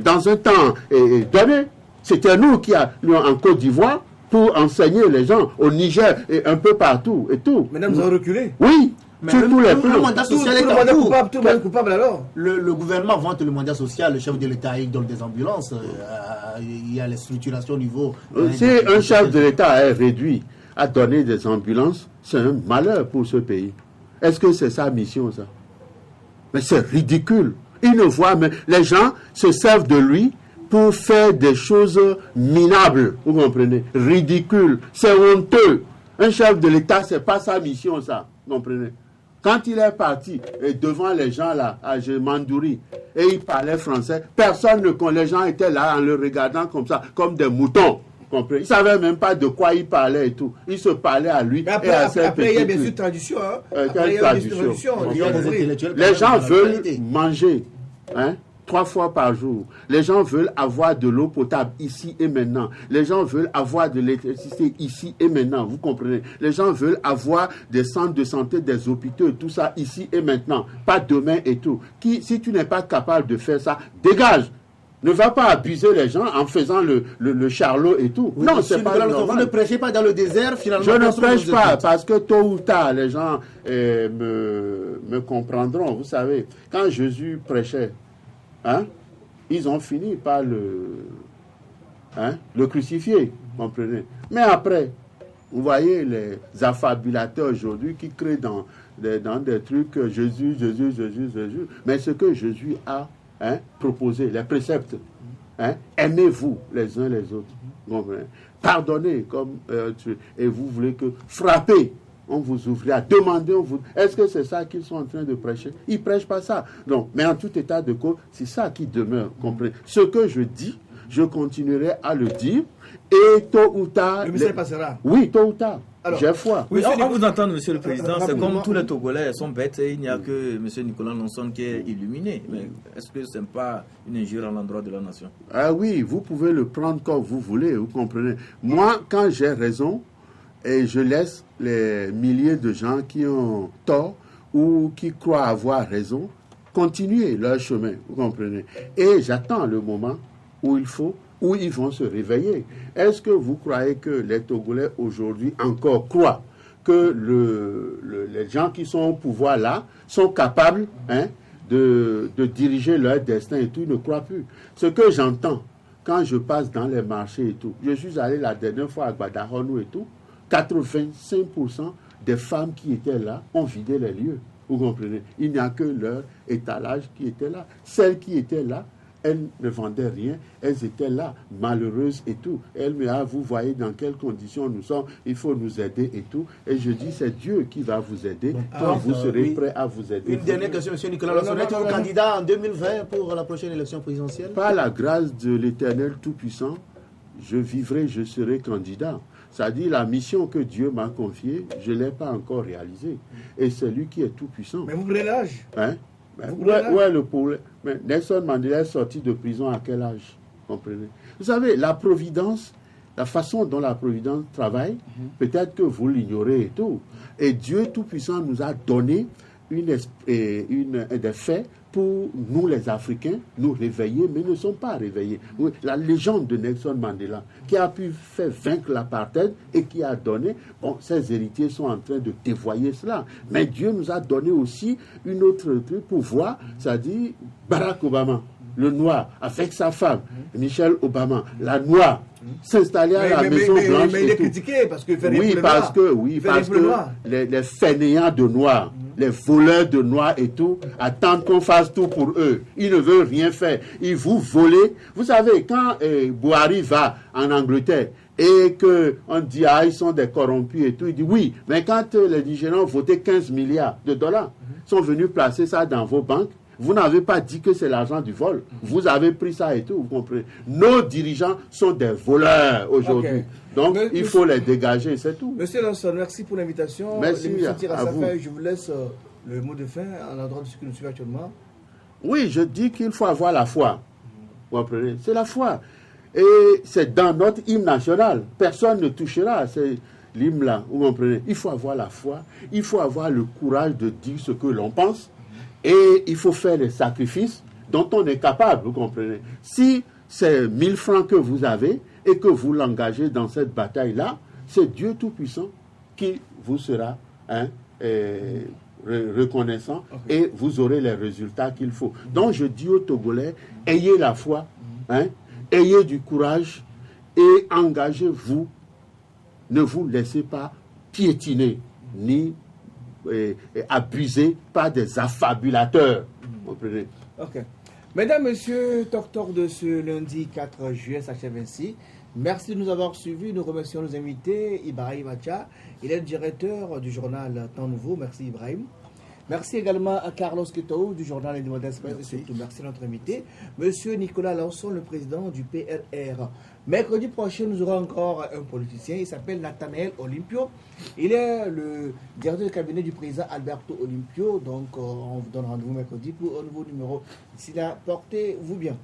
Speaker 5: Dans un temps donné, c'était nous qui allions en Côte d'Ivoire pour enseigner les gens au Niger et un peu partout et tout.
Speaker 2: Maintenant, nous avons reculé.
Speaker 5: Oui.
Speaker 6: Sur tous les plans. Le mandat social est coupable.
Speaker 2: Tout le monde est coupable alors.
Speaker 6: Le gouvernement vante le mandat social, le chef de l'État il donne des ambulances, il y a les structurations au niveau.
Speaker 5: Si un chef de l'État est réduit à donner des ambulances, c'est un malheur pour ce pays. Est-ce que c'est sa mission, ça? Mais c'est ridicule. Il ne voit, mais les gens se servent de lui pour faire des choses minables. Vous comprenez? Ridicule. C'est honteux. Un chef de l'État, c'est pas sa mission, ça. Vous comprenez? Quand il est parti devant les gens là, à Mandouri, et il parlait français, personne ne connaît. Les gens étaient là en le regardant comme ça, comme des moutons. Ils ne savaient même pas de quoi il parlait et tout. Il se parlait à lui.
Speaker 2: Après,
Speaker 5: et à ses
Speaker 2: après il y a bien sûr tradition.
Speaker 5: Quelle tradition? Les gens veulent manger. 3 fois par jour. Les gens veulent avoir de l'eau potable ici et maintenant. Les gens veulent avoir de l'électricité ici et maintenant. Vous comprenez? Les gens veulent avoir des centres de santé, des hôpitaux, tout ça ici et maintenant. Pas demain et tout. Si tu n'es pas capable de faire ça, dégage. Ne va pas abuser les gens en faisant le charlot et tout.
Speaker 6: Oui, non, c'est pas normal. Vous ne prêchez pas dans le désert, finalement.
Speaker 5: Je ne prêche pas, parce que tôt ou tard, les gens me comprendront. Vous savez, quand Jésus prêchait, ils ont fini par le crucifier, comprenez. Mais après, vous voyez les affabulateurs aujourd'hui qui créent dans des trucs Jésus. Mais ce que Jésus a proposé, les préceptes, aimez-vous les uns les autres, comprenez. Pardonnez comme et vous voulez que frapper. On vous ouvrira, demandez, est-ce que c'est ça qu'ils sont en train de prêcher? Ils ne prêchent pas ça. Donc, mais en tout état de cause, c'est ça qui demeure, comprenez. Ce que je dis, je continuerai à le dire. Et tôt ou tard...
Speaker 2: Le message passera.
Speaker 5: Oui, tôt ou tard. J'ai foi.
Speaker 3: Oui, on vous entend, Monsieur le Président. C'est comme tous les Togolais sont bêtes et il n'y a que M. Nicolas Lonson qui est illuminé. Mais est-ce que ce n'est pas une injure à l'endroit de la nation?
Speaker 5: Ah oui, vous pouvez le prendre comme vous voulez, vous comprenez. Moi, quand j'ai raison, et je laisse les milliers de gens qui ont tort ou qui croient avoir raison continuer leur chemin, vous comprenez. Et j'attends le moment où ils vont se réveiller. Est-ce que vous croyez que les Togolais aujourd'hui encore croient que les gens qui sont au pouvoir là sont capables de diriger leur destin et tout? Ils ne croient plus. Ce que j'entends quand je passe dans les marchés et tout, je suis allé la dernière fois à Gbadahonou et tout, 85% des femmes qui étaient là ont vidé les lieux. Vous comprenez? Il n'y a que leur étalage qui était là. Celles qui étaient là, elles ne vendaient rien, elles étaient là, malheureuses et tout. Elles me disent, vous voyez dans quelles conditions nous sommes, il faut nous aider et tout. Et je dis, c'est Dieu qui va vous aider quand vous serez prêt à vous aider.
Speaker 6: Une dernière question, M. Nicolas Lonson. Êtes-vous candidat en 2020 pour la prochaine élection présidentielle?
Speaker 5: Par la grâce de l'Éternel Tout-Puissant, je vivrai, je serai candidat. C'est-à-dire la mission que Dieu m'a confiée, je ne l'ai pas encore réalisée. Et c'est lui qui est tout-puissant.
Speaker 2: Mais vous prenez l'âge?
Speaker 5: Où est le problème? Mais Nelson Mandela est sorti de prison à quel âge? Comprenez? Vous savez, la providence, la façon dont la providence travaille, peut-être que vous l'ignorez et tout. Et Dieu Tout-Puissant nous a donné des faits pour nous les Africains, nous réveiller, mais ne sommes pas réveillés. Oui, la légende de Nelson Mandela, qui a pu faire vaincre l'apartheid et qui a donné, bon, ses héritiers sont en train de dévoyer cela. Mais Dieu nous a donné aussi une autre truc pour voir, c'est-à-dire Barack Obama, le noir, avec sa femme, Michelle Obama, la noire, s'installer à la Maison Blanche.
Speaker 2: Mais il est critiqué parce que
Speaker 5: parce que les fainéants de noirs, les voleurs de noirs et tout, attendent qu'on fasse tout pour eux. Ils ne veulent rien faire. Ils vous volent. Vous savez, quand Buhari va en Angleterre et qu'on dit, ils sont des corrompus et tout, il dit, oui, mais quand les Nigérians ont voté 15 milliards de dollars, sont venus placer ça dans vos banques, vous n'avez pas dit que c'est l'argent du vol. Vous avez pris ça et tout, vous comprenez. Nos dirigeants sont des voleurs aujourd'hui. Okay. Donc, il faut les dégager, c'est tout.
Speaker 2: Monsieur Lonson, merci pour l'invitation.
Speaker 5: Merci
Speaker 2: à vous. Je vous laisse le mot de fin à l'endroit de ce que nous suivons actuellement.
Speaker 5: Oui, je dis qu'il faut avoir la foi. Vous comprenez? C'est la foi. Et c'est dans notre hymne national. Personne ne touchera. C'est l'hymne là, vous comprenez? Il faut avoir la foi. Il faut avoir le courage de dire ce que l'on pense. Et il faut faire les sacrifices dont on est capable, vous comprenez. Si c'est 1000 francs que vous avez et que vous l'engagez dans cette bataille-là, c'est Dieu Tout-Puissant qui vous sera reconnaissant et vous aurez les résultats qu'il faut. Donc je dis aux Togolais, ayez la foi, ayez du courage et engagez-vous. Ne vous laissez pas piétiner ni abusé par des affabulateurs. Comprenez?
Speaker 2: Ok. Mesdames, Messieurs, Talk de ce lundi 4 juillet s'achève ainsi. Merci de nous avoir suivis. Nous remercions nos invités. Ibrahim Acha, il est le directeur du journal Temps Nouveau. Merci Ibrahim. Merci également à Carlos Quetou du journal Indépendant Express et surtout merci à notre invité, Monsieur Nicolas Lonson, le président du PLR. Mercredi prochain, nous aurons encore un politicien, il s'appelle Nathanaël Olympio. Il est le directeur de cabinet du président Alberto Olympio. Donc, on vous donne rendez-vous mercredi pour un nouveau numéro. D'ici là, portez-vous bien.